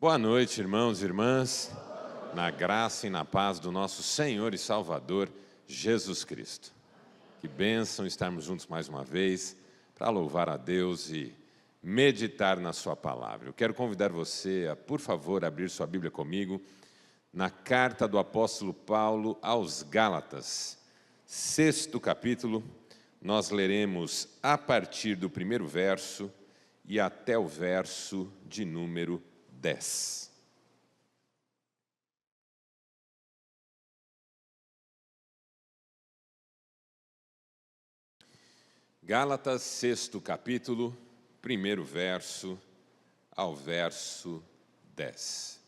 Boa noite, irmãos e irmãs, na graça e na paz do nosso Senhor e Salvador, Jesus Cristo. Que bênção estarmos juntos mais uma vez para louvar a Deus e meditar na sua palavra. Eu quero convidar você a, por favor, abrir sua Bíblia comigo na carta do apóstolo Paulo aos Gálatas, 6º capítulo. Nós leremos a partir do primeiro verso e até o verso de número 10. Gálatas, 6º capítulo, primeiro verso ao verso 10.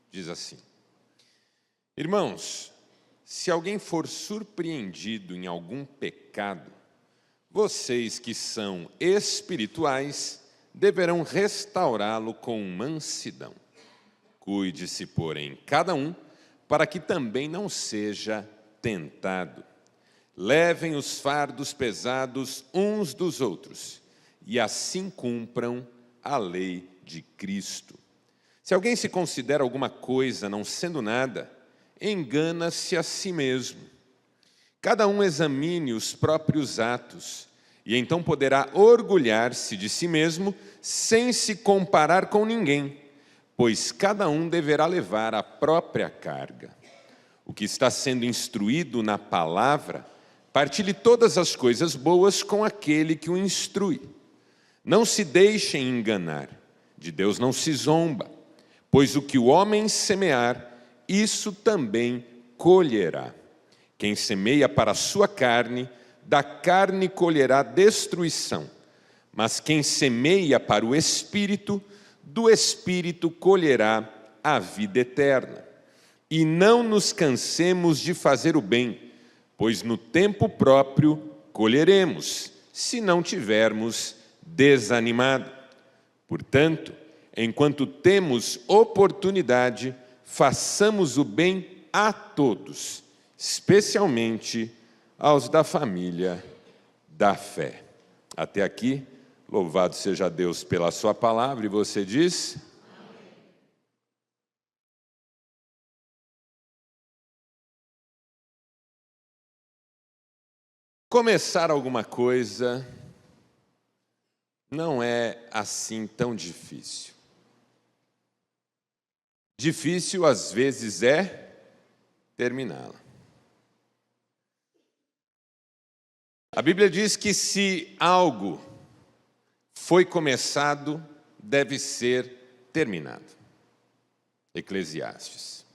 Diz assim: Irmãos, se alguém for surpreendido em algum pecado, vocês que são espirituais deverão restaurá-lo com mansidão. Cuide-se, porém, cada um, para que também não seja tentado. Levem os fardos pesados uns dos outros, e assim cumpram a lei de Cristo. Se alguém se considera alguma coisa não sendo nada, engana-se a si mesmo. Cada um examine os próprios atos, e então poderá orgulhar-se de si mesmo sem se comparar com ninguém, pois cada um deverá levar a própria carga. O que está sendo instruído na palavra, partilhe todas as coisas boas com aquele que o instrui. Não se deixem enganar, de Deus não se zomba, pois o que o homem semear, isso também colherá. Quem semeia para a sua carne, da carne colherá destruição, mas quem semeia para o Espírito, do Espírito colherá a vida eterna. E não nos cansemos de fazer o bem, pois no tempo próprio colheremos, se não tivermos desanimado. Portanto, enquanto temos oportunidade, façamos o bem a todos, especialmente aos da família da fé. Até aqui, louvado seja Deus pela sua palavra, e você diz? Amém. Começar alguma coisa não é assim tão difícil. Difícil, às vezes, é terminá-la. A Bíblia diz que se algo foi começado, deve ser terminado. Eclesiastes.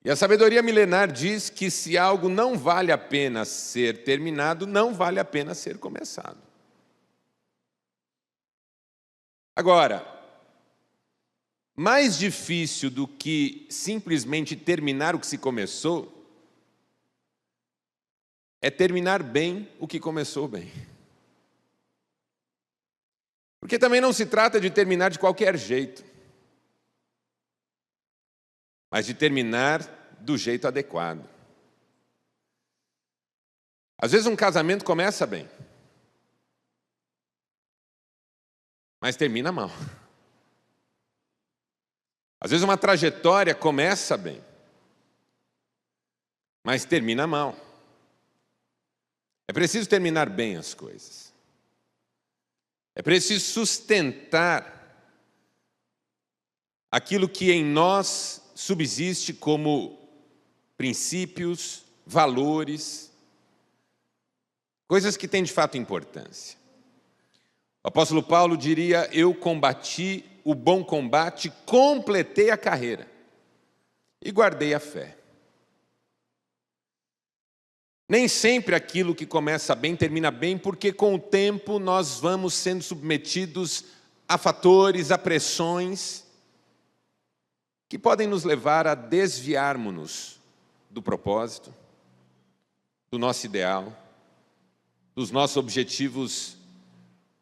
E a sabedoria milenar diz que se algo não vale a pena ser terminado, não vale a pena ser começado. Agora, mais difícil do que simplesmente terminar o que se começou, é terminar bem o que começou bem. Porque também não se trata de terminar de qualquer jeito, mas de terminar do jeito adequado. Às vezes um casamento começa bem, mas termina mal. Às vezes uma trajetória começa bem, mas termina mal. É preciso terminar bem as coisas. É preciso sustentar aquilo que em nós subsiste como princípios, valores, coisas que têm de fato importância. O apóstolo Paulo diria: eu combati o bom combate, completei a carreira e guardei a fé. Nem sempre aquilo que começa bem termina bem, porque com o tempo nós vamos sendo submetidos a fatores, a pressões que podem nos levar a desviarmos-nos do propósito, do nosso ideal, dos nossos objetivos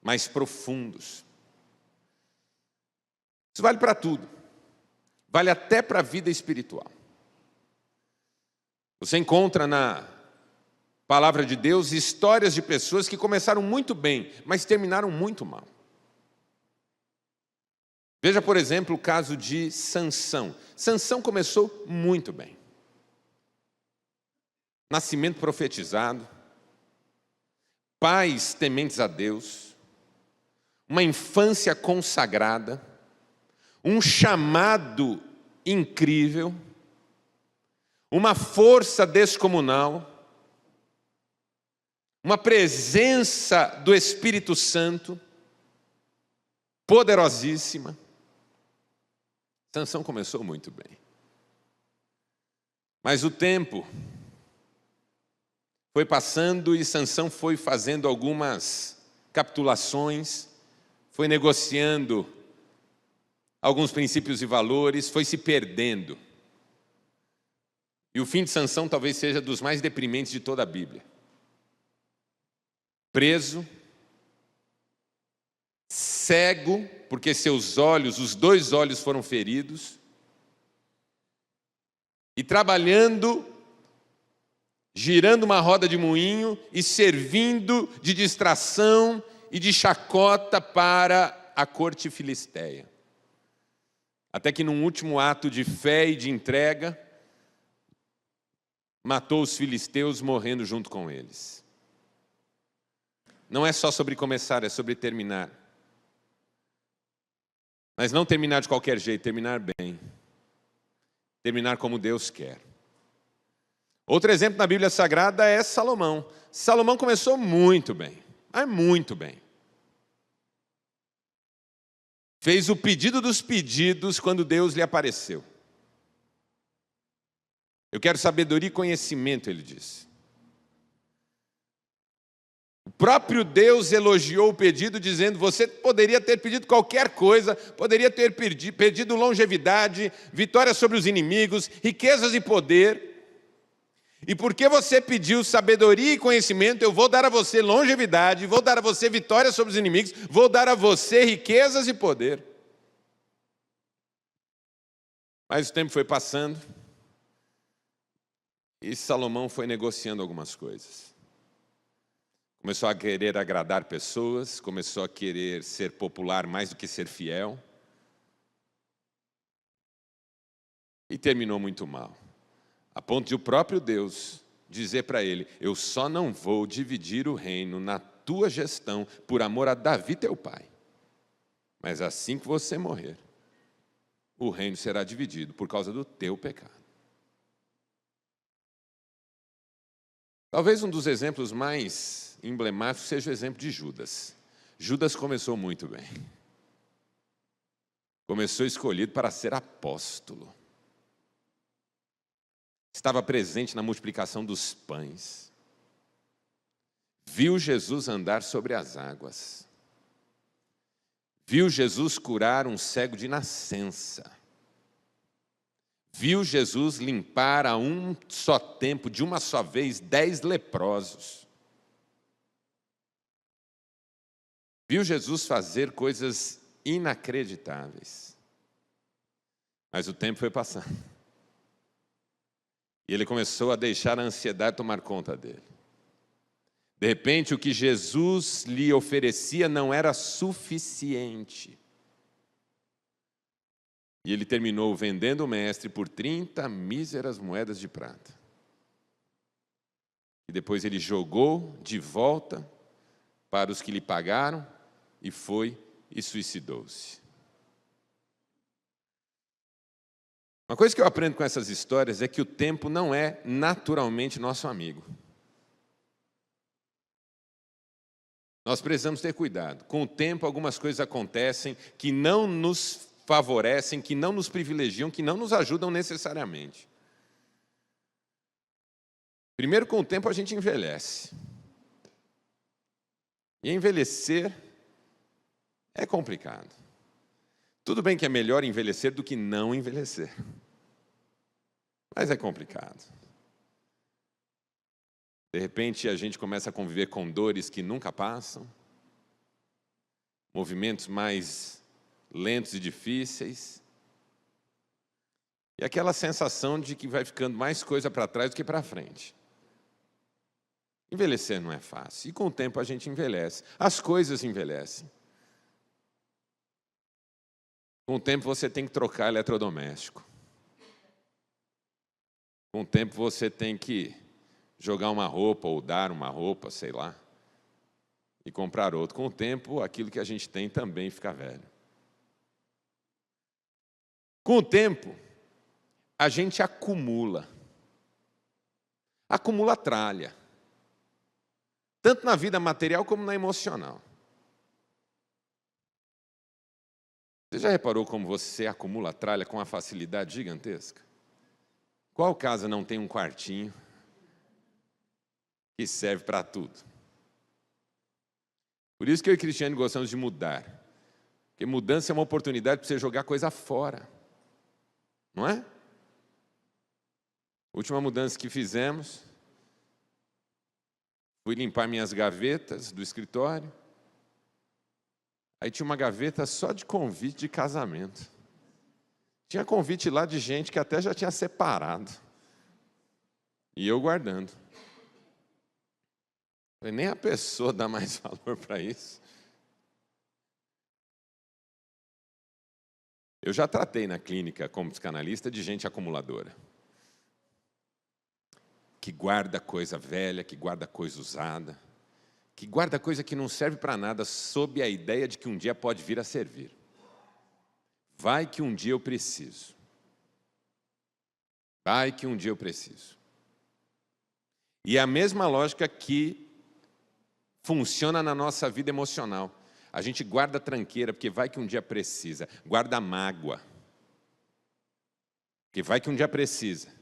mais profundos. Isso vale para tudo, vale até para a vida espiritual. Você encontra na Palavra de Deus, histórias de pessoas que começaram muito bem, mas terminaram muito mal. Veja, por exemplo, o caso de Sansão. Sansão começou muito bem. Nascimento profetizado, pais tementes a Deus, uma infância consagrada, um chamado incrível, uma força descomunal, uma presença do Espírito Santo poderosíssima. Sansão começou muito bem. Mas o tempo foi passando e Sansão foi fazendo algumas capitulações, foi negociando alguns princípios e valores, foi se perdendo. E o fim de Sansão talvez seja dos mais deprimentes de toda a Bíblia. Preso, cego, porque seus olhos, os 2 olhos foram feridos, e trabalhando, girando uma roda de moinho e servindo de distração e de chacota para a corte filisteia. Até que num último ato de fé e de entrega, matou os filisteus morrendo junto com eles. Não é só sobre começar, é sobre terminar. Mas não terminar de qualquer jeito, terminar bem. Terminar como Deus quer. Outro exemplo na Bíblia Sagrada é Salomão. Salomão começou muito bem, mas muito bem. Fez o pedido dos pedidos quando Deus lhe apareceu. Eu quero sabedoria e conhecimento, ele disse. O próprio Deus elogiou o pedido, dizendo: você poderia ter pedido qualquer coisa, poderia ter pedido longevidade, vitória sobre os inimigos, riquezas e poder. E porque você pediu sabedoria e conhecimento, eu vou dar a você longevidade, vou dar a você vitória sobre os inimigos, vou dar a você riquezas e poder. Mas o tempo foi passando e Salomão foi negociando algumas coisas. Começou a querer agradar pessoas, começou a querer ser popular mais do que ser fiel. E terminou muito mal. A ponto de o próprio Deus dizer para ele: eu só não vou dividir o reino na tua gestão por amor a Davi teu pai. Mas assim que você morrer, o reino será dividido por causa do teu pecado. Talvez um dos exemplos mais emblemáticos seja o exemplo de Judas. Judas começou muito bem. Começou escolhido para ser apóstolo. Estava presente na multiplicação dos pães. Viu Jesus andar sobre as águas. Viu Jesus curar um cego de nascença. Viu Jesus limpar a um só tempo, de uma só vez, 10 leprosos. Viu Jesus fazer coisas inacreditáveis. Mas o tempo foi passando. E ele começou a deixar a ansiedade tomar conta dele. De repente, o que Jesus lhe oferecia não era suficiente. E ele terminou vendendo o mestre por 30 míseras moedas de prata. E depois ele jogou de volta para os que lhe pagaram e foi e suicidou-se. Uma coisa que eu aprendo com essas histórias é que o tempo não é naturalmente nosso amigo. Nós precisamos ter cuidado. Com o tempo, algumas coisas acontecem que não nos favorecem, que não nos privilegiam, que não nos ajudam necessariamente. Primeiro, com o tempo, a gente envelhece. E envelhecer é complicado. Tudo bem que é melhor envelhecer do que não envelhecer. Mas é complicado. De repente, a gente começa a conviver com dores que nunca passam, movimentos mais lentos e difíceis, e aquela sensação de que vai ficando mais coisa para trás do que para frente. Envelhecer não é fácil, e com o tempo a gente envelhece, as coisas envelhecem. Com o tempo você tem que trocar eletrodoméstico. Com o tempo você tem que jogar uma roupa ou dar uma roupa, sei lá, e comprar outro. Com o tempo, aquilo que a gente tem também fica velho. Com o tempo, a gente acumula. Acumula tralha. Tanto na vida material como na emocional. Você já reparou como você acumula tralha com uma facilidade gigantesca? Qual casa não tem um quartinho que serve para tudo? Por isso que eu e Cristiane gostamos de mudar. Porque mudança é uma oportunidade para você jogar coisa fora. Não é? A última mudança que fizemos, fui limpar minhas gavetas do escritório. Aí tinha uma gaveta só de convite de casamento. Tinha convite lá de gente que até já tinha separado. E eu guardando. Falei, nem a pessoa dá mais valor para isso. Eu já tratei na clínica como psicanalista de gente acumuladora. Que guarda coisa velha, que guarda coisa usada, que guarda coisa que não serve para nada, sob a ideia de que um dia pode vir a servir. Vai que um dia eu preciso. Vai que um dia eu preciso. E é a mesma lógica que funciona na nossa vida emocional. A gente guarda tranqueira, porque vai que um dia precisa. Guarda mágoa, porque vai que um dia precisa,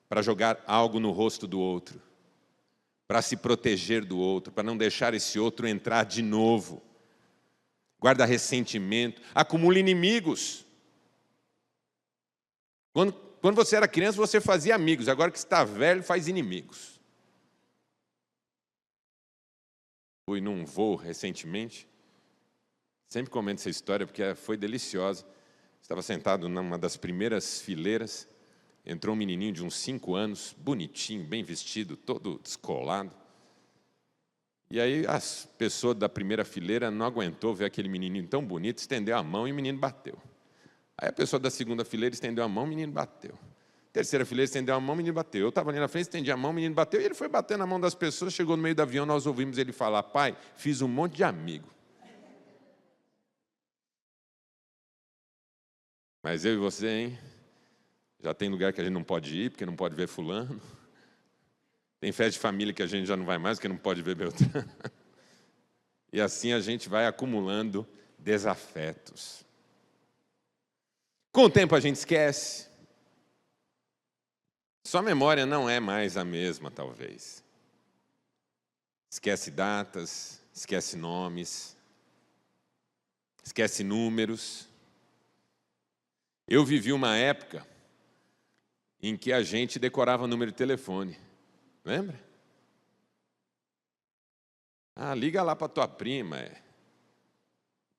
para jogar algo no rosto do outro, para se proteger do outro, para não deixar esse outro entrar de novo. Guarda ressentimento, acumula inimigos. Quando você era criança, você fazia amigos, agora que está velho, faz inimigos. Fui num voo recentemente, sempre comento essa história porque foi deliciosa. Estava sentado numa das primeiras fileiras, entrou um menininho de uns 5 anos, bonitinho, bem vestido, todo descolado. E aí a pessoa da primeira fileira não aguentou ver aquele menininho tão bonito, estendeu a mão e o menino bateu. Aí a pessoa da segunda fileira estendeu a mão, o menino bateu. Terceira fileira estendeu a mão, o menino bateu. Eu estava ali na frente, estendi a mão, o menino bateu. E ele foi batendo na mão das pessoas, chegou no meio do avião, nós ouvimos ele falar, pai, fiz um monte de amigo. Mas eu e você, hein? Já tem lugar que a gente não pode ir, porque não pode ver fulano. Tem festa de família que a gente já não vai mais, porque não pode ver Beltrano. E assim a gente vai acumulando desafetos. Com o tempo a gente esquece. Sua memória não é mais a mesma, talvez. Esquece datas, esquece nomes, esquece números. Eu vivi uma época em que a gente decorava número de telefone. Lembra? Ah, liga lá para tua prima,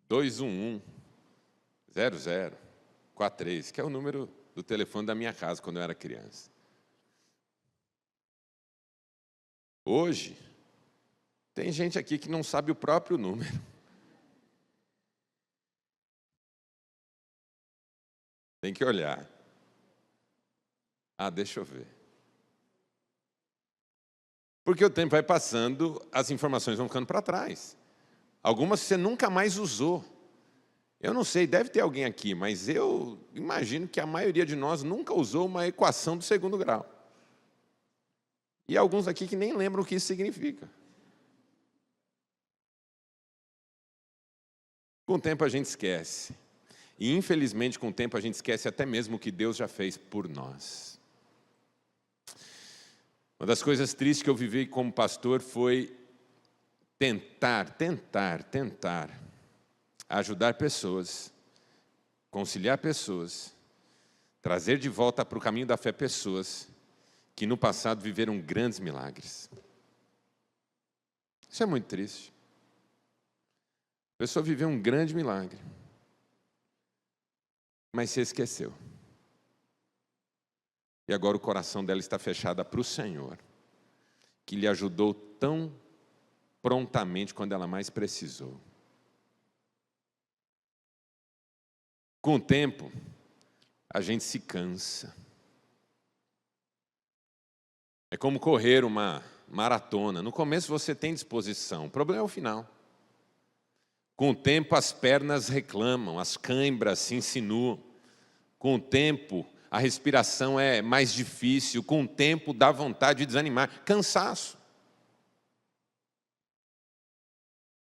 211-0043, que é o número do telefone da minha casa quando eu era criança. Hoje, tem gente aqui que não sabe o próprio número. Tem que olhar. Ah, deixa eu ver. Porque o tempo vai passando, as informações vão ficando para trás. Algumas você nunca mais usou. Eu não sei, deve ter alguém aqui, mas eu imagino que a maioria de nós nunca usou uma equação do segundo grau. E alguns aqui que nem lembram o que isso significa. Com o tempo a gente esquece. E infelizmente com o tempo a gente esquece até mesmo o que Deus já fez por nós. Uma das coisas tristes que eu vivi como pastor foi tentar ajudar pessoas, conciliar pessoas, trazer de volta para o caminho da fé pessoas que no passado viveram grandes milagres. Isso é muito triste. A pessoa viveu um grande milagre, mas se esqueceu. E agora o coração dela está fechado para o Senhor, que lhe ajudou tão prontamente quando ela mais precisou. Com o tempo, a gente se cansa. É como correr uma maratona. No começo você tem disposição, o problema é o final. Com o tempo as pernas reclamam, as cãibras se insinuam. Com o tempo a respiração é mais difícil, com o tempo dá vontade de desanimar. Cansaço.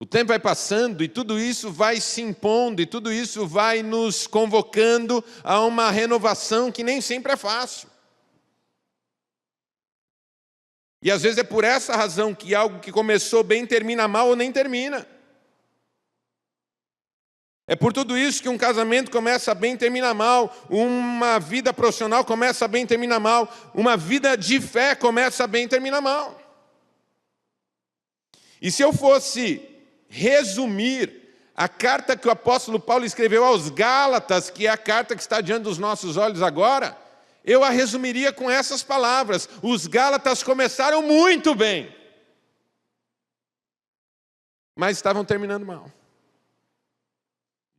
O tempo vai passando e tudo isso vai se impondo, e tudo isso vai nos convocando a uma renovação que nem sempre é fácil. E às vezes é por essa razão que algo que começou bem termina mal ou nem termina. É por tudo isso que um casamento começa bem e termina mal, uma vida profissional começa bem e termina mal, uma vida de fé começa bem e termina mal. E se eu fosse resumir a carta que o apóstolo Paulo escreveu aos Gálatas, que é a carta que está diante dos nossos olhos agora, eu a resumiria com essas palavras: os Gálatas começaram muito bem, mas estavam terminando mal.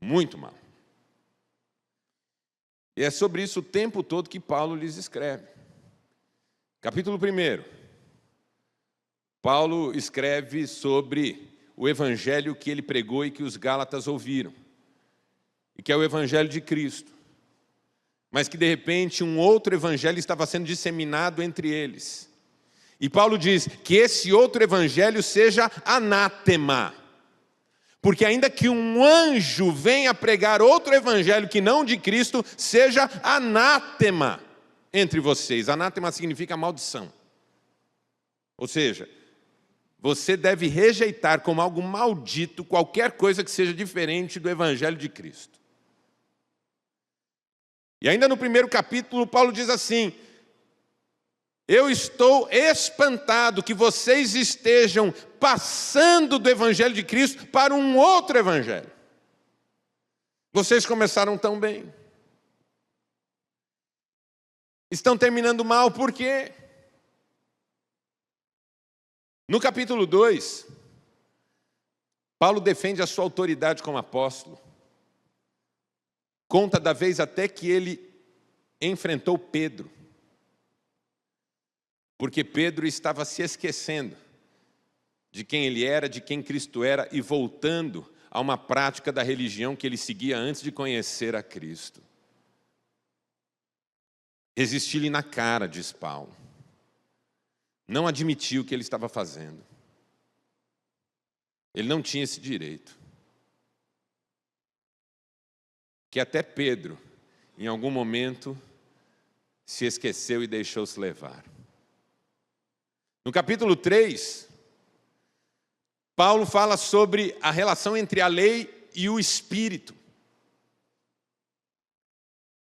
Muito mal. E é sobre isso o tempo todo que Paulo lhes escreve. Capítulo 1. Paulo escreve sobre o evangelho que ele pregou e que os Gálatas ouviram, e que é o evangelho de Cristo, mas que de repente um outro evangelho estava sendo disseminado entre eles. E Paulo diz que esse outro evangelho seja anátema, porque ainda que um anjo venha pregar outro evangelho que não de Cristo, seja anátema entre vocês. Anátema significa maldição. Ou seja, você deve rejeitar como algo maldito qualquer coisa que seja diferente do evangelho de Cristo. E ainda no 1º capítulo, Paulo diz assim: eu estou espantado que vocês estejam passando do evangelho de Cristo para um outro evangelho. Vocês começaram tão bem. Estão terminando mal, por quê? No capítulo 2, Paulo defende a sua autoridade como apóstolo. Conta da vez até que ele enfrentou Pedro. Porque Pedro estava se esquecendo de quem ele era, de quem Cristo era, e voltando a uma prática da religião que ele seguia antes de conhecer a Cristo. Resisti-lhe na cara, diz Paulo. Não admitiu o que ele estava fazendo. Ele não tinha esse direito. Que até Pedro, em algum momento, se esqueceu e deixou-se levar. No capítulo 3, Paulo fala sobre a relação entre a lei e o Espírito.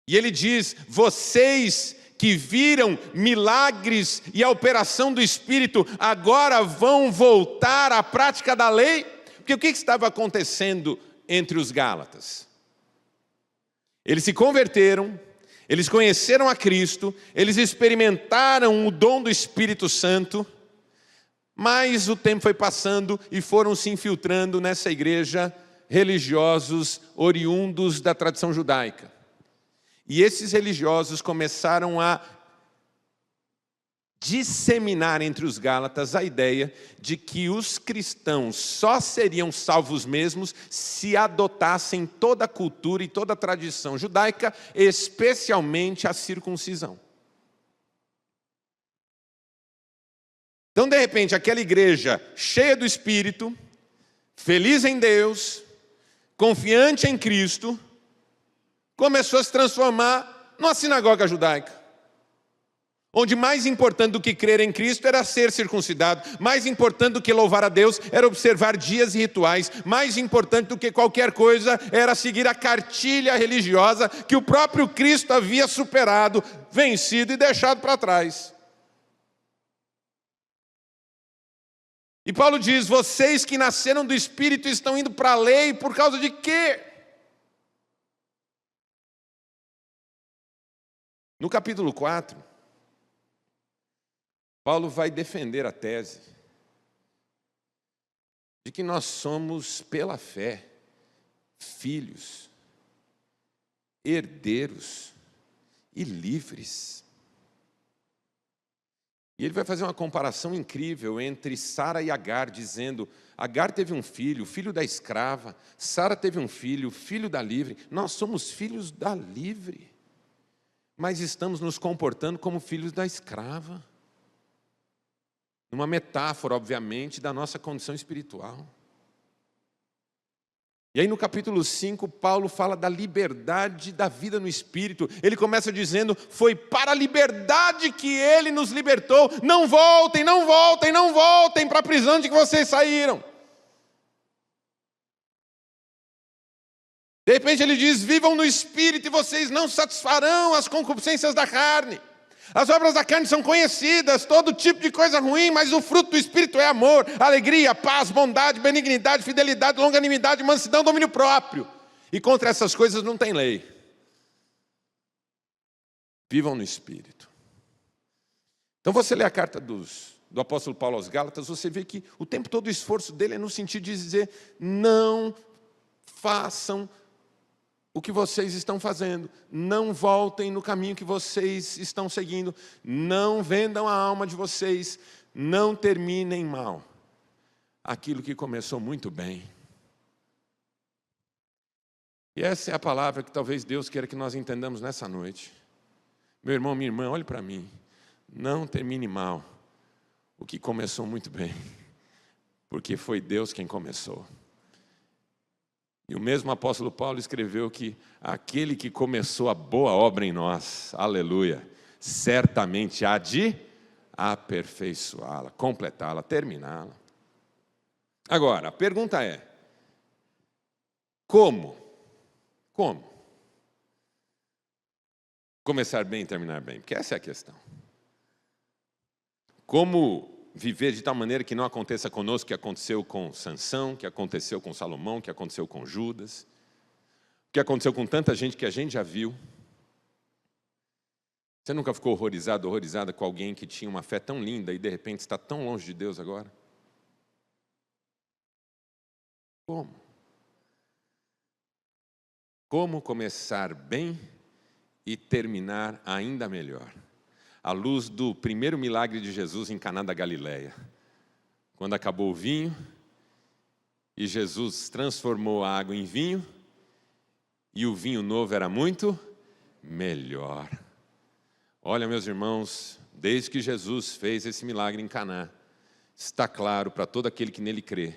E ele diz: vocês que viram milagres e a operação do Espírito, agora vão voltar à prática da lei? Porque o que estava acontecendo entre os Gálatas? Eles se converteram, eles conheceram a Cristo, eles experimentaram o dom do Espírito Santo, mas o tempo foi passando e foram se infiltrando nessa igreja religiosos oriundos da tradição judaica. E esses religiosos começaram a disseminar entre os Gálatas a ideia de que os cristãos só seriam salvos mesmos se adotassem toda a cultura e toda a tradição judaica, especialmente a circuncisão. Então, de repente, aquela igreja cheia do Espírito, feliz em Deus, confiante em Cristo, começou a se transformar numa sinagoga judaica, onde mais importante do que crer em Cristo era ser circuncidado, mais importante do que louvar a Deus era observar dias e rituais, mais importante do que qualquer coisa era seguir a cartilha religiosa que o próprio Cristo havia superado, vencido e deixado para trás. E Paulo diz: vocês que nasceram do Espírito estão indo para a lei por causa de quê? No capítulo 4, Paulo vai defender a tese de que nós somos, pela fé, filhos. herdeiros e livres. E ele vai fazer uma comparação incrível entre Sara e Agar, dizendo: Agar teve um filho, filho da escrava, Sara teve um filho, filho da livre. Nós somos filhos da livre, mas estamos nos comportando como filhos da escrava. Uma metáfora, obviamente, da nossa condição espiritual. E aí no capítulo 5, Paulo fala da liberdade da vida no Espírito. Ele começa dizendo: foi para a liberdade que Ele nos libertou. Não voltem, não voltem, não voltem para a prisão de que vocês saíram. De repente ele diz: vivam no Espírito e vocês não satisfarão as concupiscências da carne. As obras da carne são conhecidas, todo tipo de coisa ruim, mas o fruto do Espírito é amor, alegria, paz, bondade, benignidade, fidelidade, longanimidade, mansidão, domínio próprio. E contra essas coisas não tem lei. Vivam no Espírito. Então você lê a carta do apóstolo Paulo aos Gálatas, você vê que o tempo todo o esforço dele é no sentido de dizer: não façam o que vocês estão fazendo, não voltem no caminho que vocês estão seguindo, não vendam a alma de vocês, não terminem mal aquilo que começou muito bem. E essa é a palavra que talvez Deus queira que nós entendamos nessa noite. Meu irmão, minha irmã, olhe para mim, não termine mal o que começou muito bem, porque foi Deus quem começou. E o mesmo apóstolo Paulo escreveu que aquele que começou a boa obra em nós, aleluia, certamente há de aperfeiçoá-la, completá-la, terminá-la. Agora, a pergunta é: como? Como começar bem e terminar bem? Porque essa é a questão. Como viver de tal maneira que não aconteça conosco o que aconteceu com Sansão, que aconteceu com Salomão, que aconteceu com Judas, que aconteceu com tanta gente que a gente já viu. Você nunca ficou horrorizado, horrorizada com alguém que tinha uma fé tão linda e de repente está tão longe de Deus agora? Como? Como começar bem e terminar ainda melhor? À luz do primeiro milagre de Jesus em Caná da Galileia, quando acabou o vinho e Jesus transformou a água em vinho, e o vinho novo era muito melhor. Olha, meus irmãos, desde que Jesus fez esse milagre em Caná, está claro para todo aquele que nele crê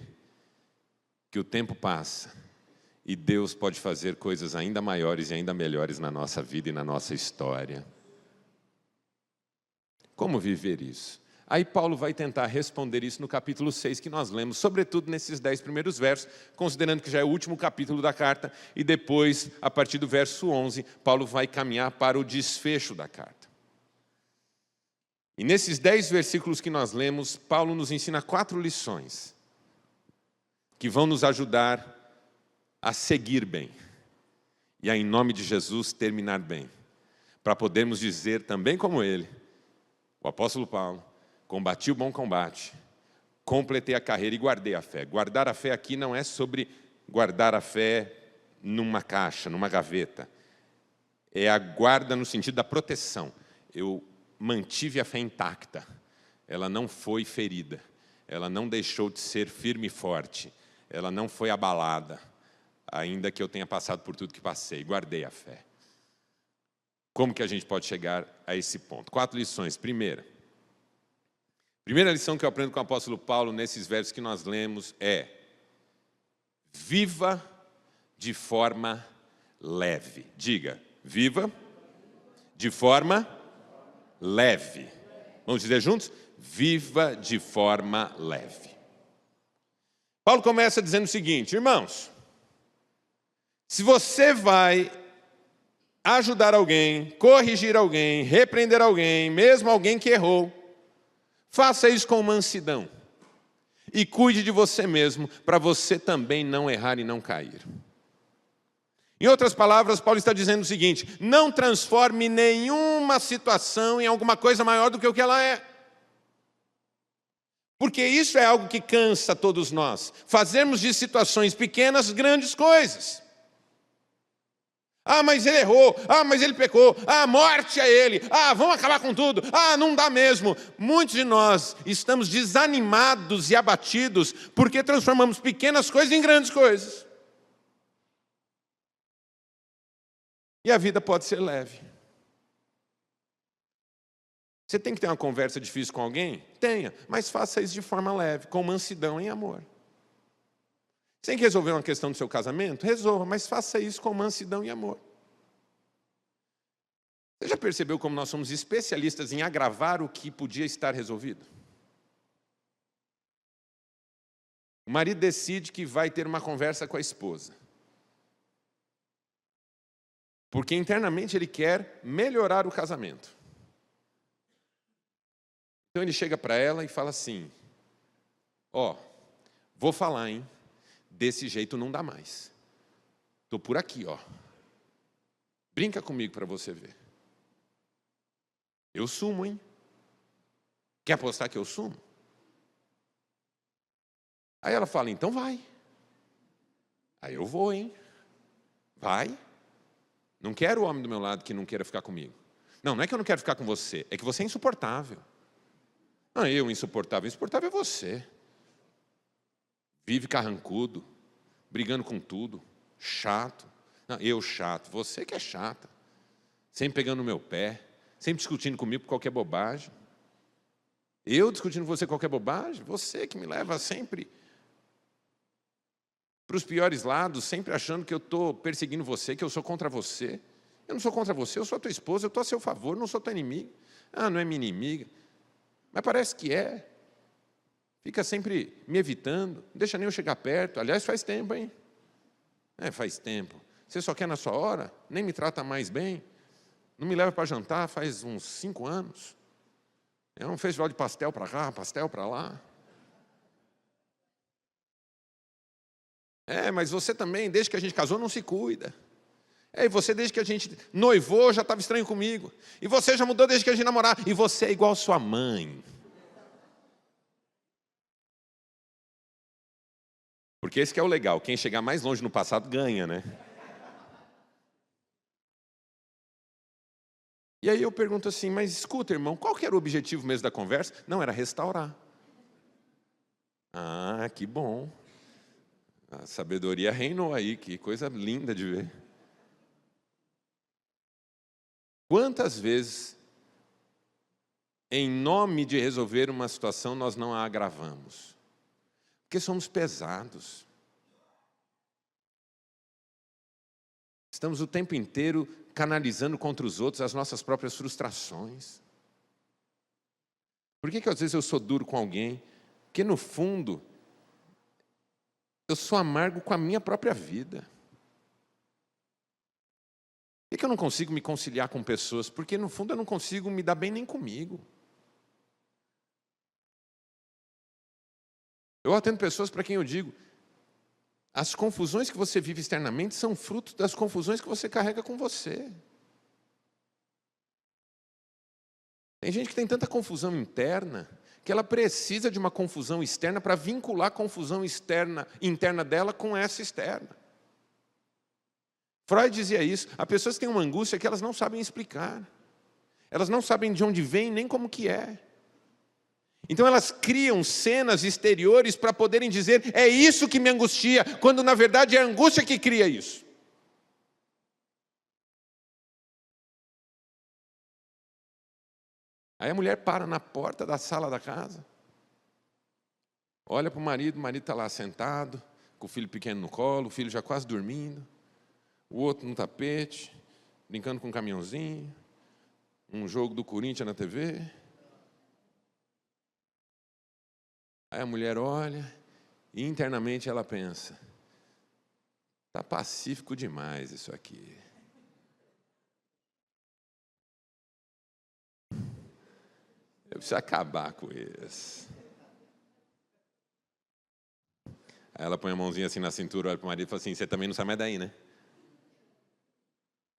que o tempo passa e Deus pode fazer coisas ainda maiores e ainda melhores na nossa vida e na nossa história. Como viver isso? Aí Paulo vai tentar responder isso no capítulo 6 que nós lemos, sobretudo nesses 10 primeiros versos, considerando que já é o último capítulo da carta, e depois, a partir do verso 11, Paulo vai caminhar para o desfecho da carta. E nesses 10 versículos que nós lemos, Paulo nos ensina 4 lições que vão nos ajudar a seguir bem e a, em nome de Jesus, terminar bem, para podermos dizer também como ele, o apóstolo Paulo: combati o bom combate, completei a carreira e guardei a fé. Guardar a fé aqui não é sobre guardar a fé numa caixa, numa gaveta. É a guarda no sentido da proteção. Eu mantive a fé intacta, ela não foi ferida, ela não deixou de ser firme e forte, ela não foi abalada, ainda que eu tenha passado por tudo que passei, guardei a fé. Como que a gente pode chegar a esse ponto? 4 lições. Primeira lição que eu aprendo com o apóstolo Paulo nesses versos que nós lemos é: viva de forma leve. Diga, viva de forma leve. Vamos dizer juntos? Viva de forma leve. Paulo começa dizendo o seguinte: irmãos, se você vai ajudar alguém, corrigir alguém, repreender alguém, mesmo alguém que errou, faça isso com mansidão e cuide de você mesmo, para você também não errar e não cair. Em outras palavras, Paulo está dizendo o seguinte: não transforme nenhuma situação em alguma coisa maior do que o que ela é. Porque isso é algo que cansa todos nós, fazermos de situações pequenas grandes coisas. Ah, mas ele errou. Ah, mas ele pecou. Ah, morte a ele. Ah, vamos acabar com tudo. Ah, não dá mesmo. Muitos de nós estamos desanimados e abatidos porque transformamos pequenas coisas em grandes coisas. E a vida pode ser leve. Você tem que ter uma conversa difícil com alguém? Tenha, mas faça isso de forma leve, com mansidão e amor. Você tem que resolver uma questão do seu casamento? Resolva, mas faça isso com mansidão e amor. Você já percebeu como nós somos especialistas em agravar o que podia estar resolvido? O marido decide que vai ter uma conversa com a esposa. Porque internamente ele quer melhorar o casamento. Então ele chega para ela e fala assim: ó, vou falar, hein? Desse jeito não dá mais. Estou por aqui, ó. Brinca comigo para você ver. Eu sumo, hein? Quer apostar que eu sumo? Aí ela fala, então vai. Aí eu vou, hein? Vai. Não quero o homem do meu lado que não queira ficar comigo. Não, não é que eu não quero ficar com você, é que você é insuportável. Não, eu insuportável. Insuportável é você. Vive carrancudo, brigando com tudo, chato. Não, eu chato, você que é chata. Sempre pegando no meu pé, sempre discutindo comigo por qualquer bobagem. Eu discutindo com você qualquer bobagem? Você que me leva sempre para os piores lados, sempre achando que eu estou perseguindo você, que eu sou contra você. Eu não sou contra você, eu sou a tua esposa, eu estou a seu favor, não sou tua inimiga. Ah, não é minha inimiga. Mas parece que é. Fica sempre me evitando, não deixa nem eu chegar perto. Aliás, faz tempo, hein? Faz tempo. Você só quer na sua hora? Nem me trata mais bem? Não me leva para jantar faz uns 5 anos? É um festival de pastel para cá, pastel para lá. Mas você também, desde que a gente casou, não se cuida. E você, desde que a gente noivou, já estava estranho comigo. E você já mudou desde que a gente namorava. E você é igual sua mãe. Porque esse que é o legal, quem chegar mais longe no passado ganha, né? E aí eu pergunto assim, mas escuta, irmão, qual que era o objetivo mesmo da conversa? Não, era restaurar. Ah, que bom. A sabedoria reinou aí, que coisa linda de ver. Quantas vezes, em nome de resolver uma situação, nós não a agravamos? Porque somos pesados. Estamos o tempo inteiro canalizando contra os outros as nossas próprias frustrações. Por que às vezes eu sou duro com alguém? Porque no fundo, eu sou amargo com a minha própria vida. Por que eu não consigo me conciliar com pessoas? Porque no fundo eu não consigo me dar bem nem comigo. Eu atendo pessoas para quem eu digo, as confusões que você vive externamente são fruto das confusões que você carrega com você. Tem gente que tem tanta confusão interna que ela precisa de uma confusão externa para vincular a confusão interna dela com essa externa. Freud dizia isso, há pessoas que têm uma angústia que elas não sabem explicar. Elas não sabem de onde vem nem como que é. Então elas criam cenas exteriores para poderem dizer, é isso que me angustia, quando na verdade é a angústia que cria isso. Aí a mulher para na porta da sala da casa, olha para o marido está lá sentado, com o filho pequeno no colo, o filho já quase dormindo, o outro no tapete, brincando com um caminhãozinho, um jogo do Corinthians na TV. Aí a mulher olha e internamente ela pensa, está pacífico demais isso aqui. Eu preciso acabar com isso. Aí ela põe a mãozinha assim na cintura, olha para o marido e fala assim, você também não sai mais daí, né?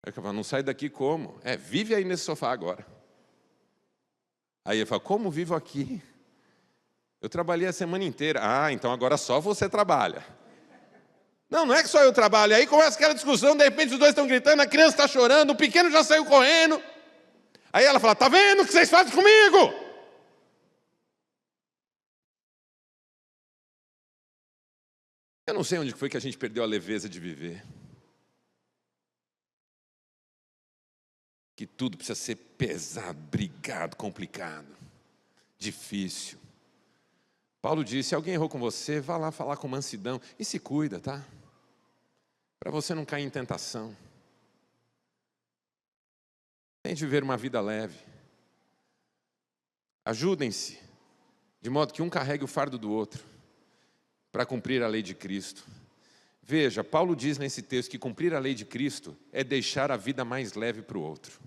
Aí ele fala, não sai daqui como? Vive aí nesse sofá agora. Aí ele fala, como vivo aqui? Eu trabalhei a semana inteira. Ah, então agora só você trabalha. Não, não é que só eu trabalho. Aí começa aquela discussão, de repente os dois estão gritando, a criança está chorando, o pequeno já saiu correndo. Aí ela fala, tá vendo o que vocês fazem comigo? Eu não sei onde foi que a gente perdeu a leveza de viver. Que tudo precisa ser pesado, brigado, complicado, difícil. Paulo disse, se alguém errou com você, vá lá falar com mansidão e se cuida, tá? Para você não cair em tentação. Tente viver uma vida leve. Ajudem-se, de modo que um carregue o fardo do outro, para cumprir a lei de Cristo. Veja, Paulo diz nesse texto que cumprir a lei de Cristo é deixar a vida mais leve para o outro.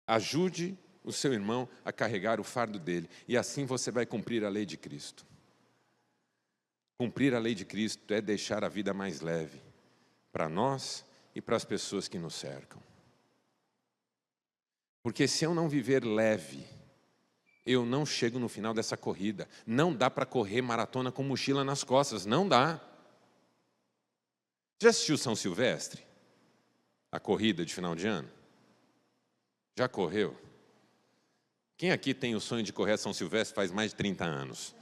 Ajude o seu irmão a carregar o fardo dele, e assim você vai cumprir a lei de Cristo. Cumprir a lei de Cristo é deixar a vida mais leve para nós e para as pessoas que nos cercam. Porque se eu não viver leve, eu não chego no final dessa corrida. Não dá para correr maratona com mochila nas costas, não dá. Já assistiu São Silvestre? A corrida de final de ano? Já correu? Quem aqui tem o sonho de correr a São Silvestre faz mais de 30 anos?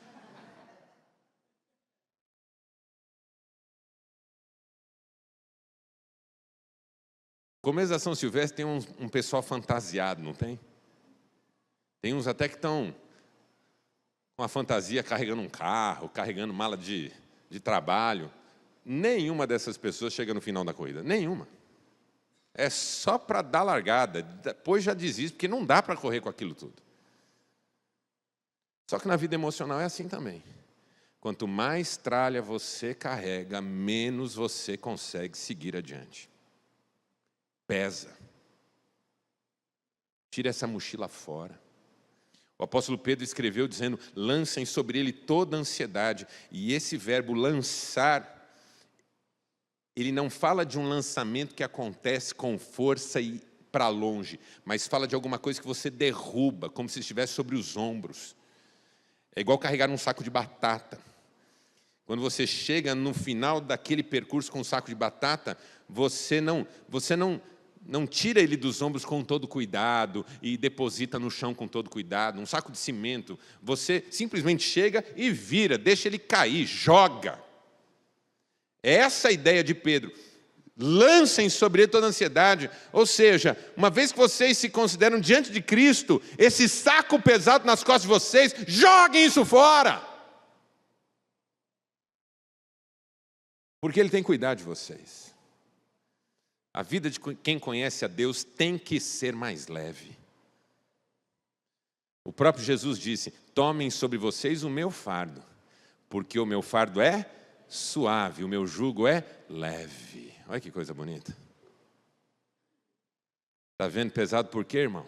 No começo da São Silvestre tem um pessoal fantasiado, não tem? Tem uns até que estão com a fantasia carregando um carro, carregando mala de trabalho. Nenhuma dessas pessoas chega no final da corrida, nenhuma. É só para dar largada, depois já desiste, porque não dá para correr com aquilo tudo. Só que na vida emocional é assim também. Quanto mais tralha você carrega, menos você consegue seguir adiante. Pesa. Tira essa mochila fora. O apóstolo Pedro escreveu dizendo, lancem sobre ele toda a ansiedade. E esse verbo lançar, ele não fala de um lançamento que acontece com força e para longe, mas fala de alguma coisa que você derruba, como se estivesse sobre os ombros. É igual carregar um saco de batata. Quando você chega no final daquele percurso com um saco de batata, você não tira ele dos ombros com todo cuidado e deposita no chão com todo cuidado. Um saco de cimento, você simplesmente chega e vira, deixa ele cair, joga. É essa a ideia de Pedro. Lancem sobre ele toda a ansiedade. Ou seja, uma vez que vocês se consideram diante de Cristo, esse saco pesado nas costas de vocês, joguem isso fora. Porque Ele tem cuidado de vocês. A vida de quem conhece a Deus tem que ser mais leve. O próprio Jesus disse, tomem sobre vocês o meu fardo, porque o meu fardo é suave, o meu jugo é leve. Olha que coisa bonita. Está vendo pesado por quê, irmão?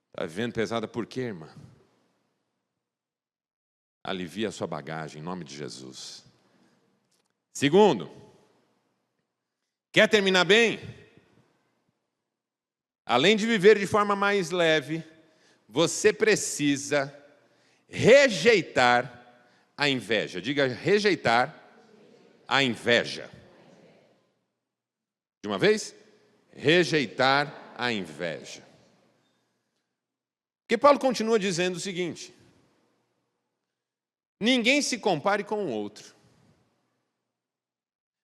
Está vendo pesada por quê, irmã? Alivia a sua bagagem, em nome de Jesus. Segundo, quer terminar bem? Além de viver de forma mais leve, você precisa rejeitar a inveja. Diga, rejeitar a inveja. De uma vez? Rejeitar a inveja. Porque Paulo continua dizendo o seguinte, ninguém se compare com o outro,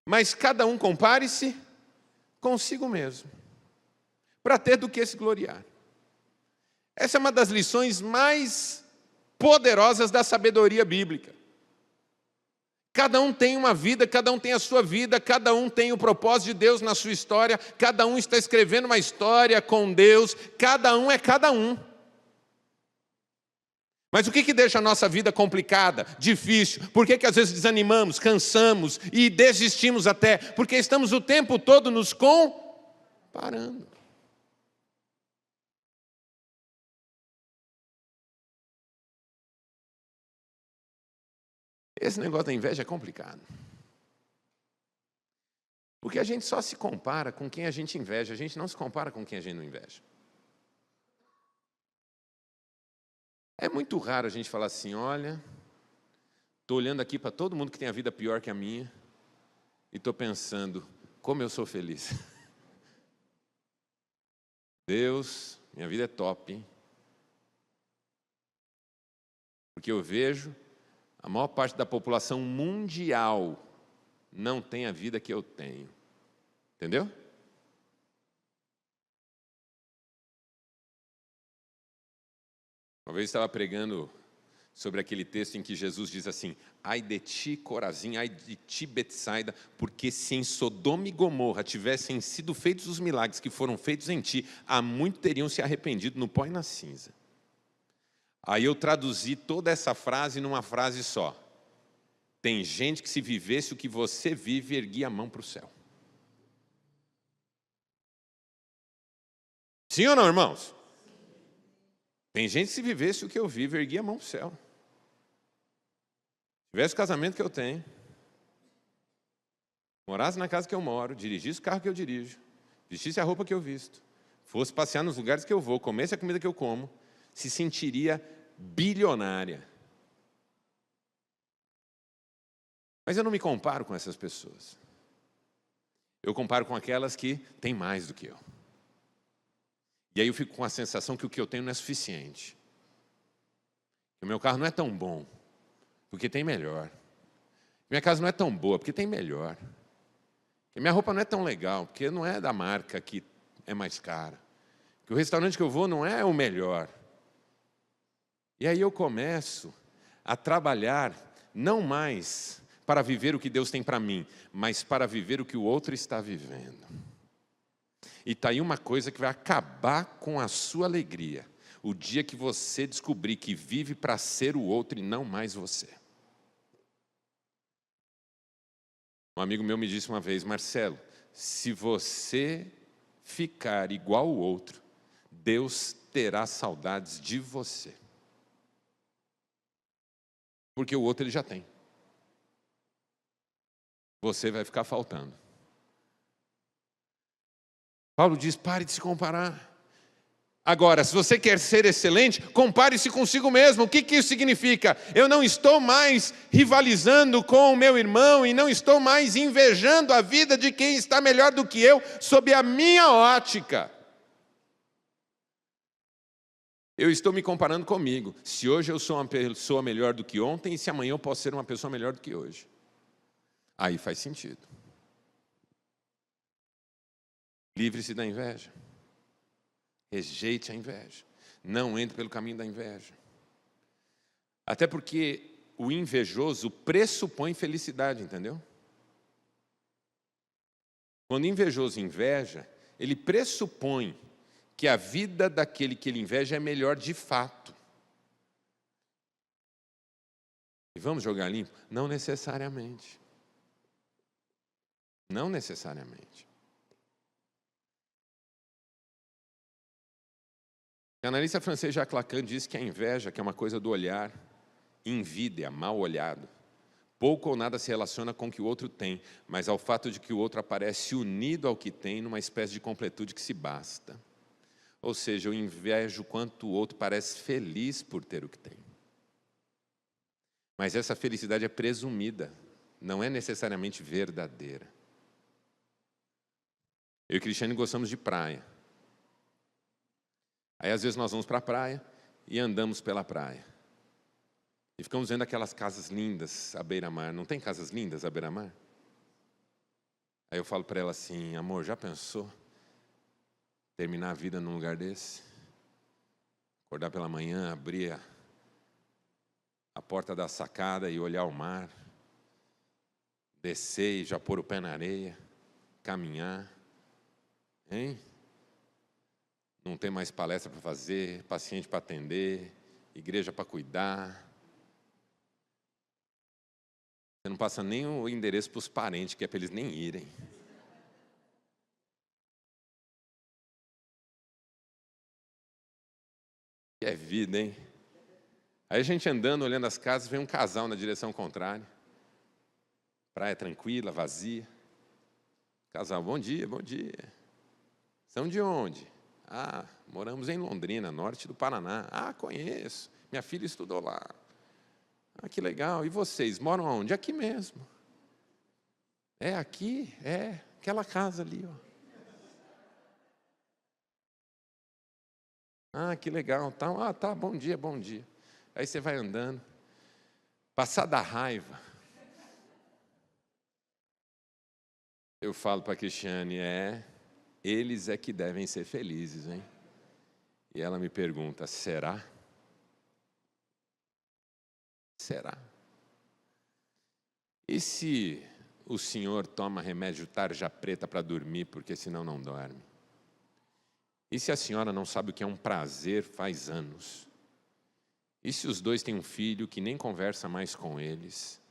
mas cada um compare-se consigo mesmo, para ter do que se gloriar. Essa é uma das lições mais poderosas da sabedoria bíblica. Cada um tem uma vida, cada um tem a sua vida, cada um tem o propósito de Deus na sua história, cada um está escrevendo uma história com Deus, cada um é cada um. Mas o que deixa a nossa vida complicada, difícil? Por que às vezes desanimamos, cansamos e desistimos até? Porque estamos o tempo todo nos comparando. Esse negócio da inveja é complicado. Porque a gente só se compara com quem a gente inveja, a gente não se compara com quem a gente não inveja. É muito raro a gente falar assim, olha, Estou olhando aqui para todo mundo que tem a vida pior que a minha e estou pensando, como eu sou feliz. Deus, minha vida é top, hein? Porque eu vejo a maior parte da população mundial não tem a vida que eu tenho. Entendeu? Uma vez eu estava pregando sobre aquele texto em que Jesus diz assim: ai de ti, Corazim, ai de ti, Betsaida, porque se em Sodoma e Gomorra tivessem sido feitos os milagres que foram feitos em ti, há muito teriam se arrependido no pó e na cinza. Aí eu traduzi toda essa frase numa frase só. Tem gente que se vivesse o que você vive, erguia a mão para o céu. Sim ou não, irmãos? Tem gente que se vivesse o que eu vivo, erguia a mão para o céu. Tivesse o casamento que eu tenho, morasse na casa que eu moro, dirigisse o carro que eu dirijo, vestisse a roupa que eu visto, fosse passear nos lugares que eu vou, comesse a comida que eu como, se sentiria bilionária. Mas eu não me comparo com essas pessoas. Eu comparo com aquelas que têm mais do que eu. E aí eu fico com a sensação que o que eu tenho não é suficiente. O meu carro não é tão bom, porque tem melhor. Minha casa não é tão boa, porque tem melhor. Que minha roupa não é tão legal, porque não é da marca que é mais cara. Que o restaurante que eu vou não é o melhor. E aí eu começo a trabalhar, não mais para viver o que Deus tem para mim, mas para viver o que o outro está vivendo. E está aí uma coisa que vai acabar com a sua alegria. O dia que você descobrir que vive para ser o outro e não mais você. Um amigo meu me disse uma vez: Marcelo, se você ficar igual ao outro, Deus terá saudades de você. Porque o outro ele já tem. Você vai ficar faltando. Paulo diz: pare de se comparar. Agora, se você quer ser excelente, compare-se consigo mesmo. O que isso significa? Eu não estou mais rivalizando com o meu irmão e não estou mais invejando a vida de quem está melhor do que eu, sob a minha ótica. Eu estou me comparando comigo. Se hoje eu sou uma pessoa melhor do que ontem, e se amanhã eu posso ser uma pessoa melhor do que hoje. Aí faz sentido. Livre-se da inveja. Rejeite a inveja. Não entre pelo caminho da inveja. Até porque o invejoso pressupõe felicidade, entendeu? Quando o invejoso inveja, ele pressupõe que a vida daquele que ele inveja é melhor de fato. E vamos jogar limpo? Não necessariamente. Não necessariamente. O analista francês Jacques Lacan diz que a inveja, que é uma coisa do olhar, invídia, mal olhado, pouco ou nada se relaciona com o que o outro tem, mas ao fato de que o outro aparece unido ao que tem numa espécie de completude que se basta. Ou seja, eu invejo quanto o outro parece feliz por ter o que tem. Mas essa felicidade é presumida, não é necessariamente verdadeira. Eu e Cristiane gostamos de praia. Aí às vezes nós vamos para a praia e andamos pela praia. E ficamos vendo aquelas casas lindas à beira-mar. Não tem casas lindas à beira-mar? Aí eu falo para ela assim: amor, já pensou terminar a vida num lugar desse? Acordar pela manhã, abrir a porta da sacada e olhar o mar. Descer e já pôr o pé na areia. Caminhar. Hein? Não tem mais palestra para fazer, paciente para atender, igreja para cuidar. Você não passa nem o endereço para os parentes, que é para eles nem irem. Que é vida, hein? Aí a gente andando, olhando as casas, vem um casal na direção contrária. Praia tranquila, vazia. Casal, bom dia, bom dia. São de onde? Ah, moramos em Londrina, norte do Paraná. Ah, conheço. Minha filha estudou lá. Ah, que legal. E vocês moram aonde? Aqui mesmo. É aqui? É aquela casa ali, ó. Ah, que legal. Tá. Ah, tá, bom dia, bom dia. Aí você vai andando. Passar da raiva. Eu falo para a Cristiane, eles é que devem ser felizes, hein? E ela me pergunta, será? Será? E se o senhor toma remédio tarja preta para dormir, porque senão não dorme? E se a senhora não sabe o que é um prazer faz anos? E se os dois têm um filho que nem conversa mais com eles?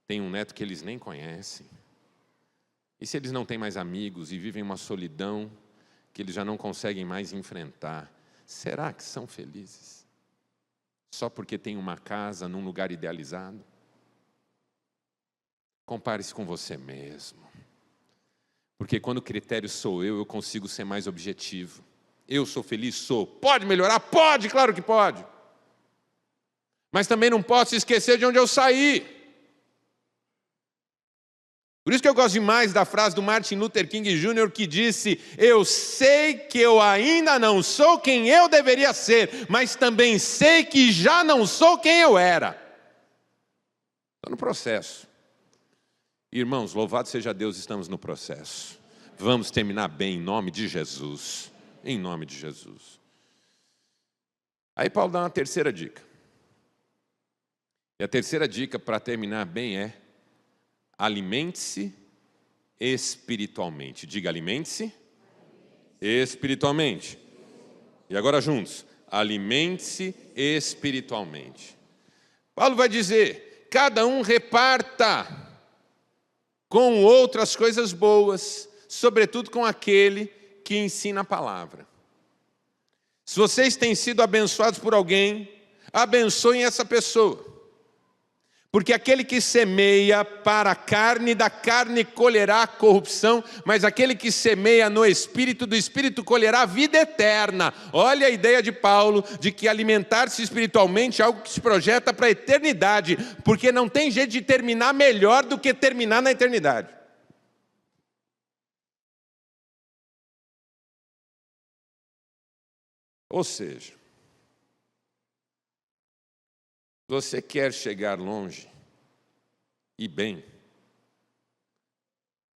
Tem um neto que eles nem conhecem? E se eles não têm mais amigos e vivem uma solidão que eles já não conseguem mais enfrentar? Será que são felizes? Só porque tem uma casa num lugar idealizado? Compare-se com você mesmo. Porque quando o critério sou eu consigo ser mais objetivo. Eu sou feliz? Sou. Pode melhorar? Pode, claro que pode. Mas também não posso esquecer de onde eu saí. Por isso que eu gosto demais da frase do Martin Luther King Jr. que disse: eu sei que eu ainda não sou quem eu deveria ser, mas também sei que já não sou quem eu era. Estou no processo. Irmãos, louvado seja Deus, estamos no processo. Vamos terminar bem em nome de Jesus. Em nome de Jesus. Aí Paulo dá uma terceira dica. E a terceira dica para terminar bem é: alimente-se espiritualmente. Diga, alimente-se espiritualmente. E agora juntos, alimente-se espiritualmente. Paulo vai dizer, cada um reparta com outras coisas boas, sobretudo com aquele que ensina a palavra. Se vocês têm sido abençoados por alguém, abençoem essa pessoa. Porque aquele que semeia para a carne, da carne colherá corrupção, mas aquele que semeia no Espírito, do Espírito colherá vida eterna. Olha a ideia de Paulo, de que alimentar-se espiritualmente é algo que se projeta para a eternidade, porque não tem jeito de terminar melhor do que terminar na eternidade. Ou seja, você quer chegar longe e bem,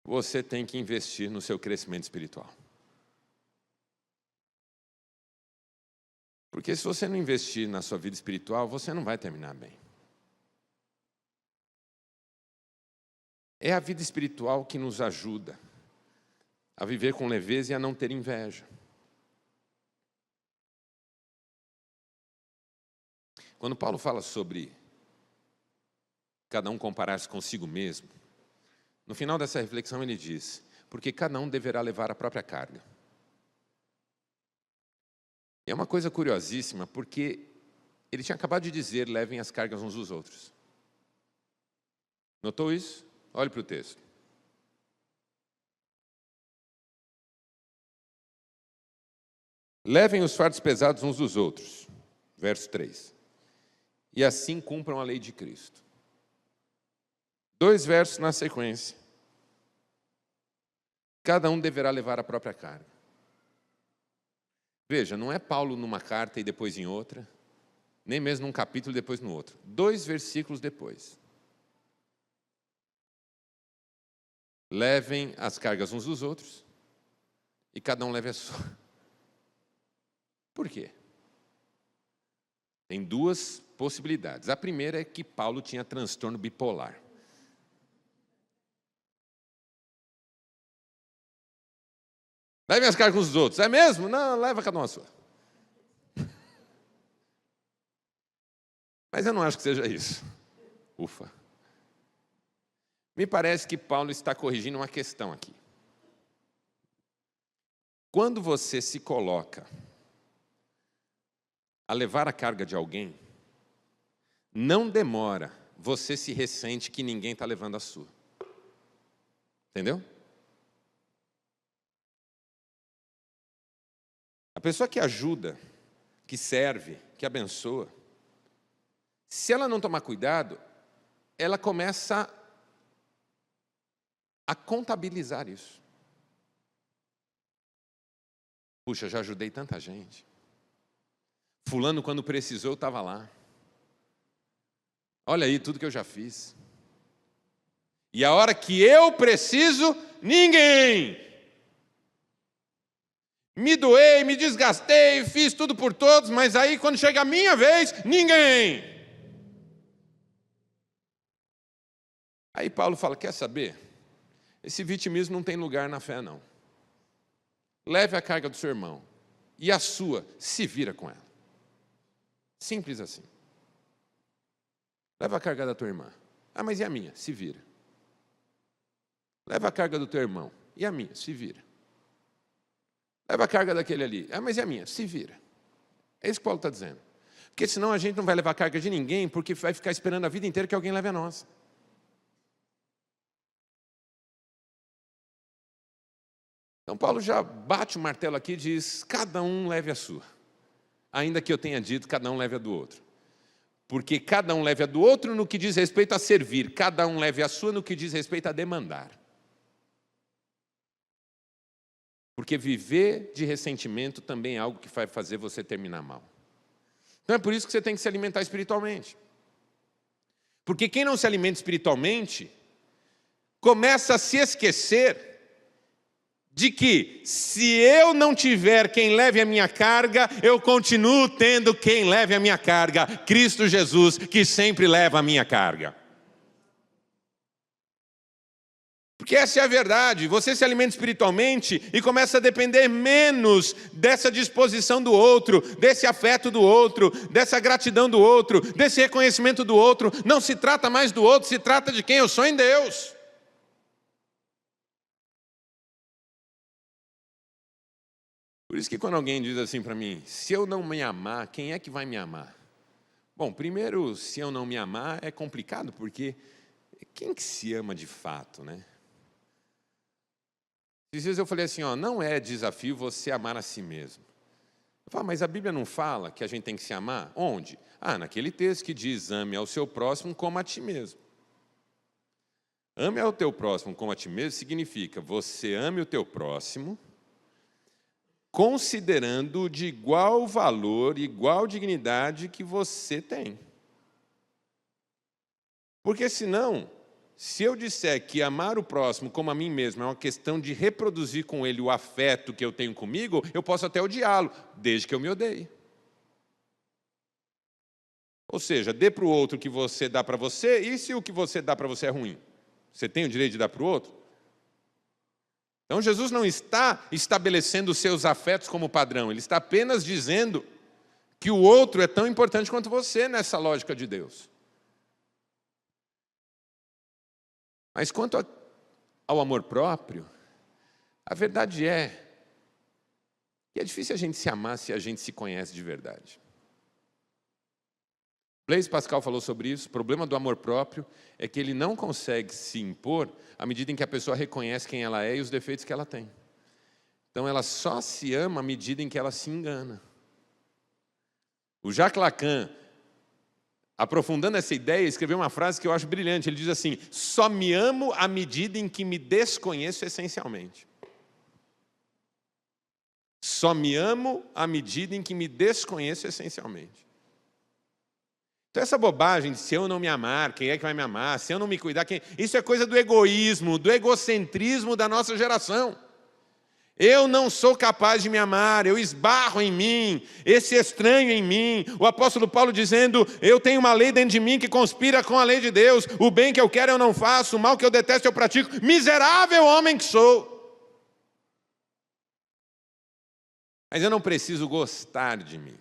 você tem que investir no seu crescimento espiritual. Porque se você não investir na sua vida espiritual, você não vai terminar bem. É a vida espiritual que nos ajuda a viver com leveza e a não ter inveja. Quando Paulo fala sobre cada um comparar-se consigo mesmo, no final dessa reflexão ele diz, porque cada um deverá levar a própria carga. E é uma coisa curiosíssima, porque ele tinha acabado de dizer, levem as cargas uns dos outros. Notou isso? Olhe para o texto. Levem os fardos pesados uns dos outros. Verso 3. E assim cumpram a lei de Cristo. 2 versos na sequência. Cada um deverá levar a própria carga. Veja, não é Paulo numa carta e depois em outra, nem mesmo num capítulo e depois no outro. 2 versículos depois. Levem as cargas uns dos outros e cada um leve a sua. Por quê? Tem 2 possibilidades. A primeira é que Paulo tinha transtorno bipolar. Leve as cargas uns dos outros. É mesmo? Não, leva cada uma a sua. Mas eu não acho que seja isso. Ufa. Me parece que Paulo está corrigindo uma questão aqui. Quando você se coloca a levar a carga de alguém, não demora, você se ressente que ninguém está levando a sua. Entendeu? A pessoa que ajuda, que serve, que abençoa, Se ela não tomar cuidado, ela começa a contabilizar isso. Puxa, já ajudei tanta gente. Fulano, quando precisou, estava lá. Olha aí tudo que eu já fiz. E a hora que eu preciso, ninguém. Me doei, me desgastei, fiz tudo por todos, mas aí quando chega a minha vez, ninguém. Aí Paulo fala, quer saber? Esse vitimismo não tem lugar na fé, não. Leve a carga do seu irmão. E a sua, se vira com ela. Simples assim. Leva a carga da tua irmã. Ah, mas e a minha? Se vira. Leva a carga do teu irmão. E a minha? Se vira. Leva a carga daquele ali. Ah, mas e a minha? Se vira. É isso que Paulo está dizendo. Porque senão a gente não vai levar a carga de ninguém, porque vai ficar esperando a vida inteira que alguém leve a nossa. Então Paulo já bate o martelo aqui e diz, cada um leve a sua. Ainda que eu tenha dito, cada um leve a do outro. Porque cada um leve a do outro no que diz respeito a servir, cada um leve a sua no que diz respeito a demandar. Porque viver de ressentimento também é algo que vai fazer você terminar mal. Então é por isso que você tem que se alimentar espiritualmente. Porque quem não se alimenta espiritualmente, começa a se esquecer de que, se eu não tiver quem leve a minha carga, eu continuo tendo quem leve a minha carga, Cristo Jesus, que sempre leva a minha carga. Porque essa é a verdade, você se alimenta espiritualmente e começa a depender menos dessa disposição do outro, desse afeto do outro, dessa gratidão do outro, desse reconhecimento do outro. Não se trata mais do outro, se trata de quem eu sou em Deus. Por isso que quando alguém diz assim para mim, se eu não me amar, quem é que vai me amar? Bom, primeiro, se eu não me amar é complicado, porque quem que se ama de fato, né? Esses dias eu falei assim, não é desafio você amar a si mesmo. Eu falo, mas a Bíblia não fala que a gente tem que se amar? Onde? Naquele texto que diz, ame ao seu próximo como a ti mesmo. Ame ao teu próximo como a ti mesmo significa, você ame o teu próximo, considerando de igual valor, igual dignidade que você tem. Porque senão, se eu disser que amar o próximo como a mim mesmo é uma questão de reproduzir com ele o afeto que eu tenho comigo, eu posso até odiá-lo, desde que eu me odeie. Ou seja, dê para o outro o que você dá para você, e se o que você dá para você é ruim? Você tem o direito de dar para o outro? Então Jesus não está estabelecendo os seus afetos como padrão, ele está apenas dizendo que o outro é tão importante quanto você nessa lógica de Deus. Mas quanto ao amor próprio, a verdade é que é difícil a gente se amar se a gente se conhece de verdade. Blaise Pascal falou sobre isso. O problema do amor próprio é que ele não consegue se impor à medida em que a pessoa reconhece quem ela é e os defeitos que ela tem. Então ela só se ama à medida em que ela se engana. O Jacques Lacan, aprofundando essa ideia, escreveu uma frase que eu acho brilhante. Ele diz assim, só me amo à medida em que me desconheço essencialmente. Só me amo à medida em que me desconheço essencialmente. Então essa bobagem de se eu não me amar, quem é que vai me amar? Se eu não me cuidar, quem... Isso é coisa do egoísmo, do egocentrismo da nossa geração. Eu não sou capaz de me amar, eu esbarro em mim, esse estranho em mim. O apóstolo Paulo dizendo, eu tenho uma lei dentro de mim que conspira com a lei de Deus. O bem que eu quero eu não faço, o mal que eu detesto eu pratico. Miserável homem que sou. Mas eu não preciso gostar de mim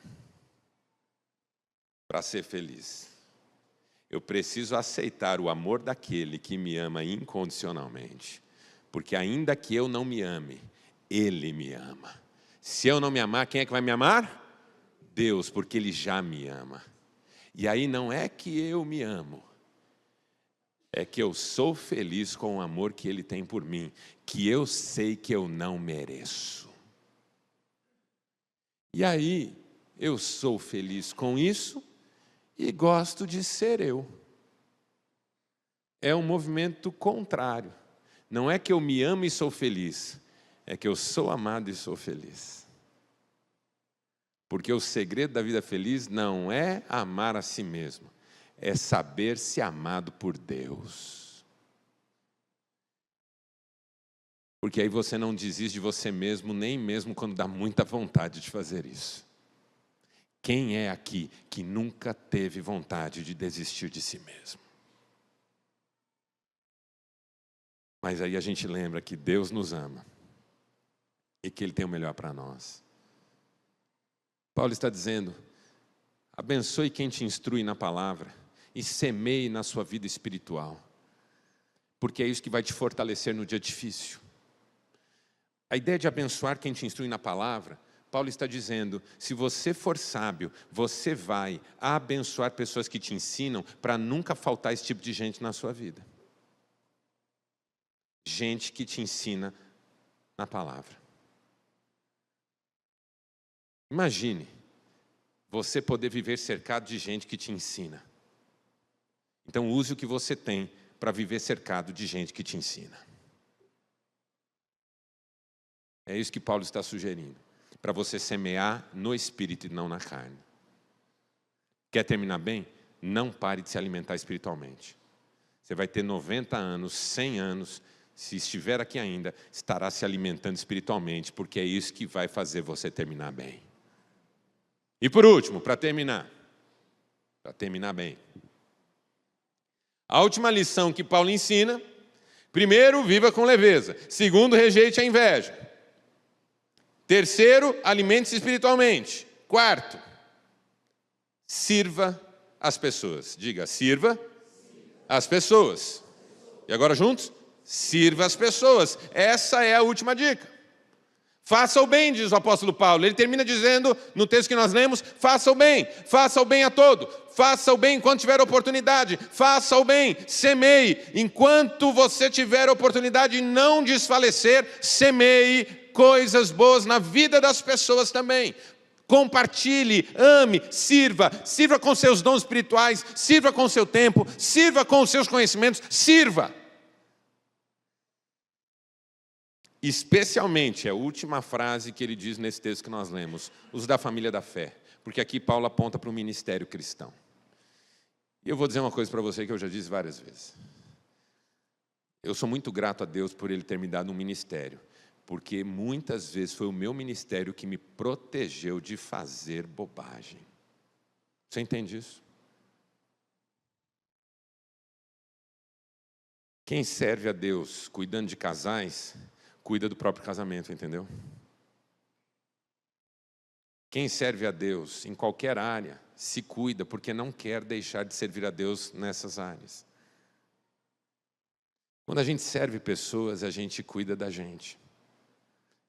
para ser feliz. Eu preciso aceitar o amor daquele que me ama incondicionalmente. Porque ainda que eu não me ame, Ele me ama. Se eu não me amar, quem é que vai me amar? Deus, porque Ele já me ama. E aí não é que eu me amo, é que eu sou feliz com o amor que Ele tem por mim, que eu sei que eu não mereço. E aí eu sou feliz com isso, e gosto de ser eu. É um movimento contrário. Não é que eu me amo e sou feliz, é que eu sou amado e sou feliz. Porque o segredo da vida feliz não é amar a si mesmo, é saber-se amado por Deus. Porque aí você não desiste de você mesmo, nem mesmo quando dá muita vontade de fazer isso. Quem é aqui que nunca teve vontade de desistir de si mesmo? Mas aí a gente lembra que Deus nos ama e que Ele tem o melhor para nós. Paulo está dizendo, abençoe quem te instrui na palavra e semeie na sua vida espiritual, porque é isso que vai te fortalecer no dia difícil. A ideia de abençoar quem te instrui na palavra, Paulo está dizendo, se você for sábio, você vai abençoar pessoas que te ensinam para nunca faltar esse tipo de gente na sua vida. Gente que te ensina na palavra. Imagine você poder viver cercado de gente que te ensina. Então use o que você tem para viver cercado de gente que te ensina. É isso que Paulo está sugerindo. Para você semear no espírito e não na carne. Quer terminar bem? Não pare de se alimentar espiritualmente. Você vai ter 90 anos, 100 anos, se estiver aqui ainda, estará se alimentando espiritualmente, porque é isso que vai fazer você terminar bem. E por último, para terminar bem. A última lição que Paulo ensina, primeiro, viva com leveza. Segundo, rejeite a inveja. Terceiro, alimente-se espiritualmente. Quarto, sirva as pessoas. Diga, sirva as pessoas. E agora juntos? Sirva as pessoas. Essa é a última dica. Faça o bem, diz o apóstolo Paulo. Ele termina dizendo, no texto que nós lemos, faça o bem a todo. Faça o bem enquanto tiver oportunidade. Faça o bem, semeie. Enquanto você tiver oportunidade de não desfalecer, semeie coisas boas na vida das pessoas também. Compartilhe, ame, sirva com seus dons espirituais, sirva com o seu tempo, sirva com os seus conhecimentos, sirva. Especialmente, é a última frase que ele diz nesse texto que nós lemos, os da família da fé, porque aqui Paulo aponta para o ministério cristão. E eu vou dizer uma coisa para você que eu já disse várias vezes. Eu sou muito grato a Deus por Ele ter me dado um ministério, porque muitas vezes foi o meu ministério que me protegeu de fazer bobagem. Você entende isso? Quem serve a Deus cuidando de casais, cuida do próprio casamento, entendeu? Quem serve a Deus em qualquer área, se cuida, porque não quer deixar de servir a Deus nessas áreas. Quando a gente serve pessoas, a gente cuida da gente.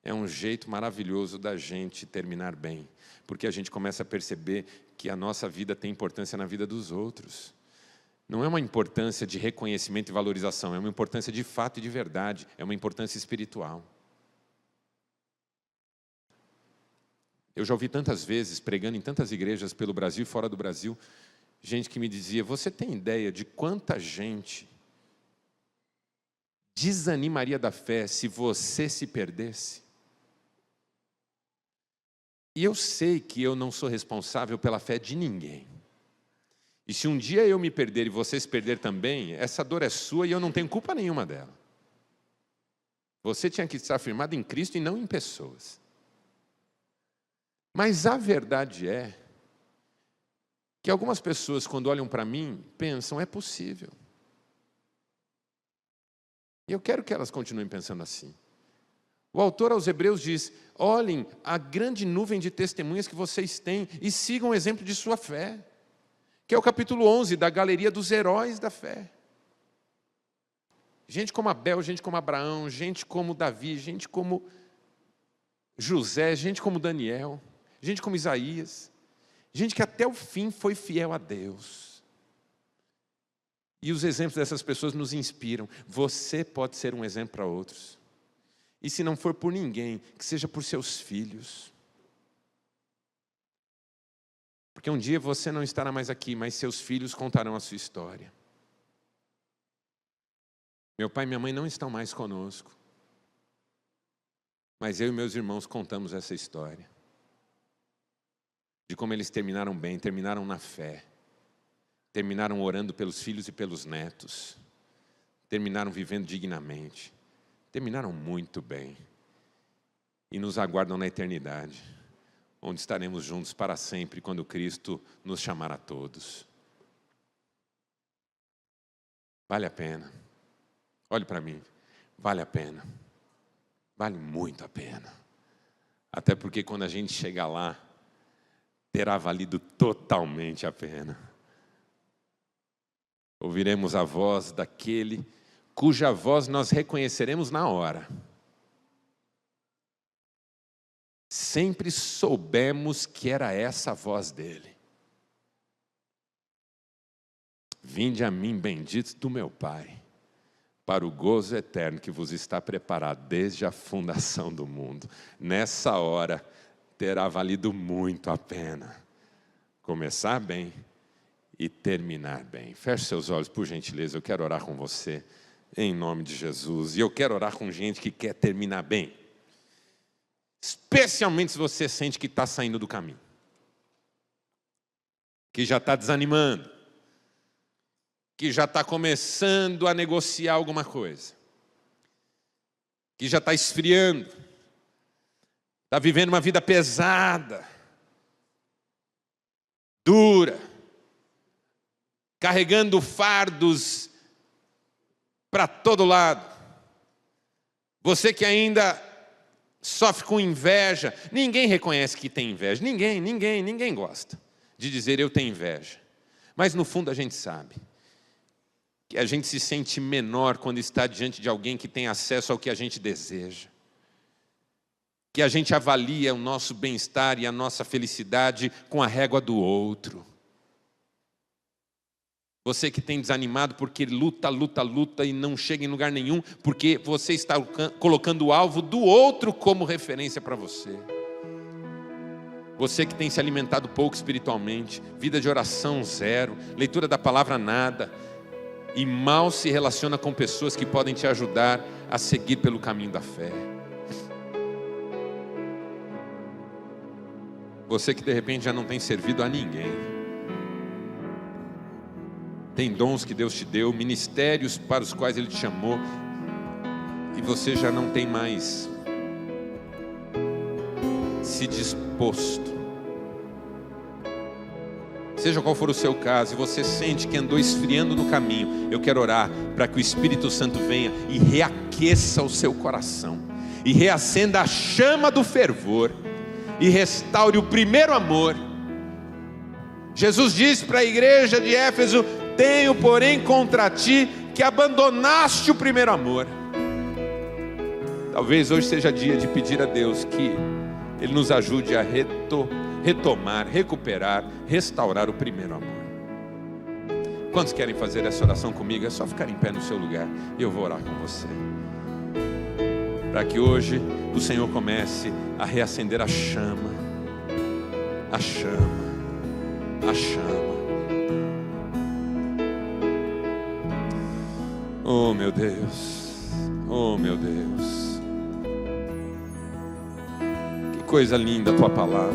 É um jeito maravilhoso da gente terminar bem, porque a gente começa a perceber que a nossa vida tem importância na vida dos outros. Não é uma importância de reconhecimento e valorização, é uma importância de fato e de verdade, é uma importância espiritual. Eu já ouvi tantas vezes, pregando em tantas igrejas pelo Brasil e fora do Brasil, gente que me dizia, você tem ideia de quanta gente desanimaria da fé se você se perdesse? E eu sei que eu não sou responsável pela fé de ninguém. E se um dia eu me perder e você se perder também, essa dor é sua e eu não tenho culpa nenhuma dela. Você tinha que estar firmado em Cristo e não em pessoas. Mas a verdade é que algumas pessoas, quando olham para mim, pensam, é possível. E eu quero que elas continuem pensando assim. O autor aos Hebreus diz, olhem a grande nuvem de testemunhas que vocês têm e sigam o exemplo de sua fé. Que é o capítulo 11 da galeria dos heróis da fé. Gente como Abel, gente como Abraão, gente como Davi, gente como José, gente como Daniel, gente como Isaías, gente que até o fim foi fiel a Deus. E os exemplos dessas pessoas nos inspiram. Você pode ser um exemplo para outros. E se não for por ninguém, que seja por seus filhos. Porque um dia você não estará mais aqui, mas seus filhos contarão a sua história. Meu pai e minha mãe não estão mais conosco, mas eu e meus irmãos contamos essa história. De como eles terminaram bem, terminaram na fé. Terminaram orando pelos filhos e pelos netos. Terminaram vivendo dignamente. Terminaram muito bem. E nos aguardam na eternidade, onde estaremos juntos para sempre, quando Cristo nos chamar a todos. Vale a pena. Olhe para mim. Vale a pena. Vale muito a pena. Até porque quando a gente chegar lá, terá valido totalmente a pena. Ouviremos a voz daquele cuja voz nós reconheceremos na hora. Sempre soubemos que era essa a voz dele. Vinde a mim, benditos do meu Pai, para o gozo eterno que vos está preparado desde a fundação do mundo. Nessa hora, terá valido muito a pena começar bem e terminar bem. Feche seus olhos, por gentileza, eu quero orar com você, em nome de Jesus. E eu quero orar com gente que quer terminar bem. Especialmente se você sente que está saindo do caminho. Que já está desanimando. Que já está começando a negociar alguma coisa. Que já está esfriando. Está vivendo uma vida pesada. Dura. Carregando fardos para todo lado. Você que ainda sofre com inveja. Ninguém reconhece que tem inveja. Ninguém gosta de dizer eu tenho inveja. Mas no fundo a gente sabe que a gente se sente menor quando está diante de alguém que tem acesso ao que a gente deseja. Que a gente avalia o nosso bem-estar e a nossa felicidade com a régua do outro. Você que tem desanimado porque luta e não chega em lugar nenhum, porque você está colocando o alvo do outro como referência para você. Você que tem se alimentado pouco espiritualmente, vida de oração zero, leitura da palavra nada, e mal se relaciona com pessoas que podem te ajudar a seguir pelo caminho da fé. Você que de repente já não tem servido a ninguém. Tem dons que Deus te deu, ministérios para os quais Ele te chamou, e você já não tem mais se disposto. Seja qual for o seu caso, e você sente que andou esfriando no caminho, eu quero orar para que o Espírito Santo venha e reaqueça o seu coração, e reacenda a chama do fervor, e restaure o primeiro amor. Jesus disse para a igreja de Éfeso: tenho, porém, contra ti que abandonaste o primeiro amor. Talvez hoje seja dia de pedir a Deus que Ele nos ajude a retomar, recuperar, restaurar o primeiro amor. Quantos querem fazer essa oração comigo? É só ficar em pé no seu lugar e eu vou orar com você. Para que hoje o Senhor comece a reacender a chama. A chama. A chama. Oh meu Deus, oh meu Deus, que coisa linda a tua palavra,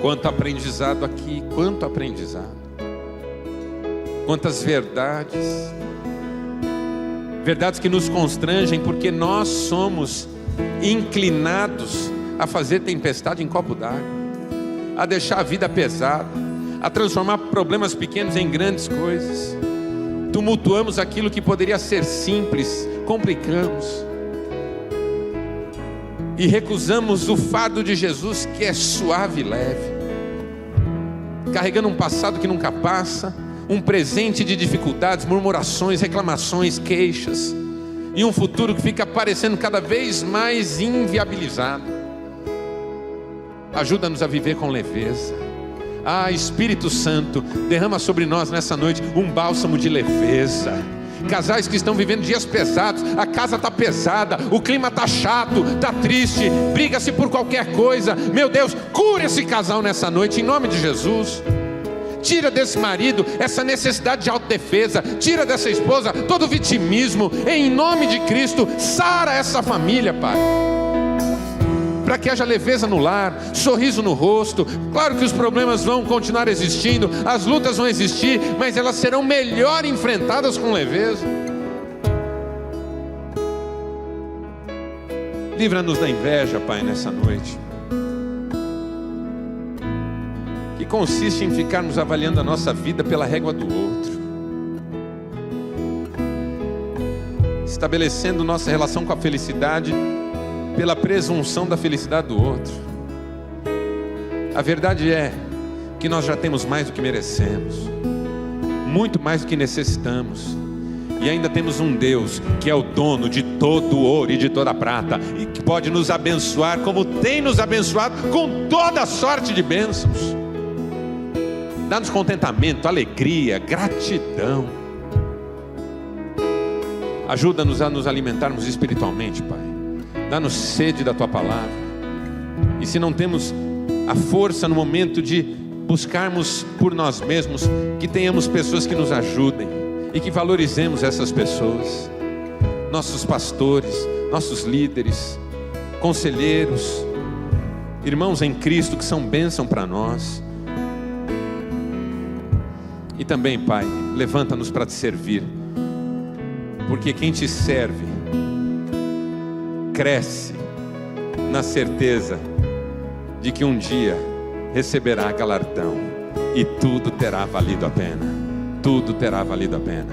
quanto aprendizado aqui, quanto aprendizado, quantas verdades, verdades que nos constrangem, porque nós somos inclinados a fazer tempestade em copo d'água, a deixar a vida pesada, a transformar problemas pequenos em grandes coisas. Tumultuamos aquilo que poderia ser simples, complicamos. E recusamos o fardo de Jesus, que é suave e leve. Carregando um passado que nunca passa, um presente de dificuldades, murmurações, reclamações, queixas, e um futuro que fica parecendo cada vez mais inviabilizado. Ajuda-nos a viver com leveza. Ah, Espírito Santo, derrama sobre nós nessa noite um bálsamo de leveza, casais que estão vivendo dias pesados, a casa está pesada, o clima está chato, está triste, briga-se por qualquer coisa. Meu Deus, cura esse casal nessa noite, em nome de Jesus. Tira desse marido essa necessidade de autodefesa, tira dessa esposa todo o vitimismo, em nome de Cristo. Sara essa família, Pai, para que haja leveza no lar, sorriso no rosto. Claro que os problemas vão continuar existindo, as lutas vão existir, mas elas serão melhor enfrentadas com leveza. Livra-nos da inveja, Pai, nessa noite, que consiste em ficarmos avaliando a nossa vida pela régua do outro, estabelecendo nossa relação com a felicidade pela presunção da felicidade do outro. A verdade é que nós já temos mais do que merecemos, muito mais do que necessitamos, e ainda temos um Deus que é o dono de todo o ouro e de toda a prata, e que pode nos abençoar como tem nos abençoado com toda sorte de bênçãos. Dá-nos contentamento, alegria, gratidão. Ajuda-nos a nos alimentarmos espiritualmente, Pai. Dá-nos sede da Tua palavra. E se não temos a força no momento de buscarmos por nós mesmos, que tenhamos pessoas que nos ajudem e que valorizemos essas pessoas. Nossos pastores, nossos líderes, conselheiros, irmãos em Cristo que são bênção para nós. E também, Pai, levanta-nos para te servir, porque quem te serve cresce na certeza de que um dia receberá galardão, e tudo terá valido a pena, tudo terá valido a pena,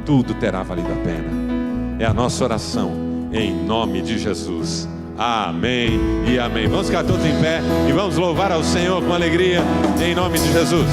tudo terá valido a pena. É a nossa oração, em nome de Jesus. Amém e amém. Vamos ficar todos em pé e vamos louvar ao Senhor com alegria, em nome de Jesus.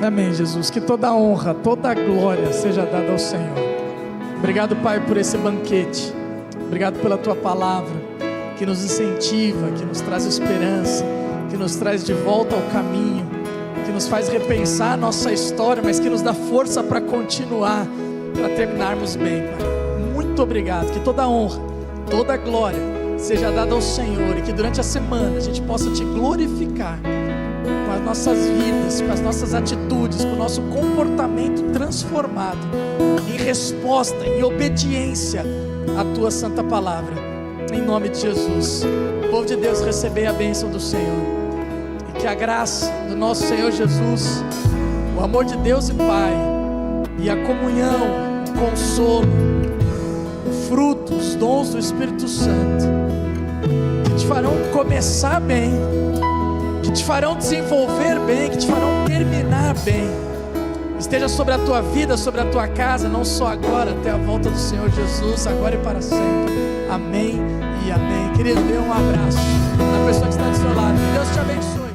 Amém, Jesus, que toda a honra, toda a glória seja dada ao Senhor. Obrigado, Pai, por esse banquete. Obrigado pela Tua palavra, que nos incentiva, que nos traz esperança, que nos traz de volta ao caminho, que nos faz repensar a nossa história, mas que nos dá força para continuar, para terminarmos bem, Pai. Muito obrigado, que toda a honra, toda a glória seja dada ao Senhor, e que durante a semana a gente possa Te glorificar com as nossas vidas, com as nossas atitudes, com o nosso comportamento transformado em resposta, em obediência à Tua santa palavra, em nome de Jesus. O povo de Deus receber a bênção do Senhor, e que a graça do nosso Senhor Jesus, o amor de Deus e Pai, e a comunhão, o consolo, o fruto, os dons do Espírito Santo, que te farão começar bem, que te farão desenvolver bem, que te farão terminar bem, esteja sobre a tua vida, sobre a tua casa, não só agora, até a volta do Senhor Jesus, agora e para sempre. Amém e amém. Querido, dê um abraço na pessoa que está do seu lado. Deus te abençoe.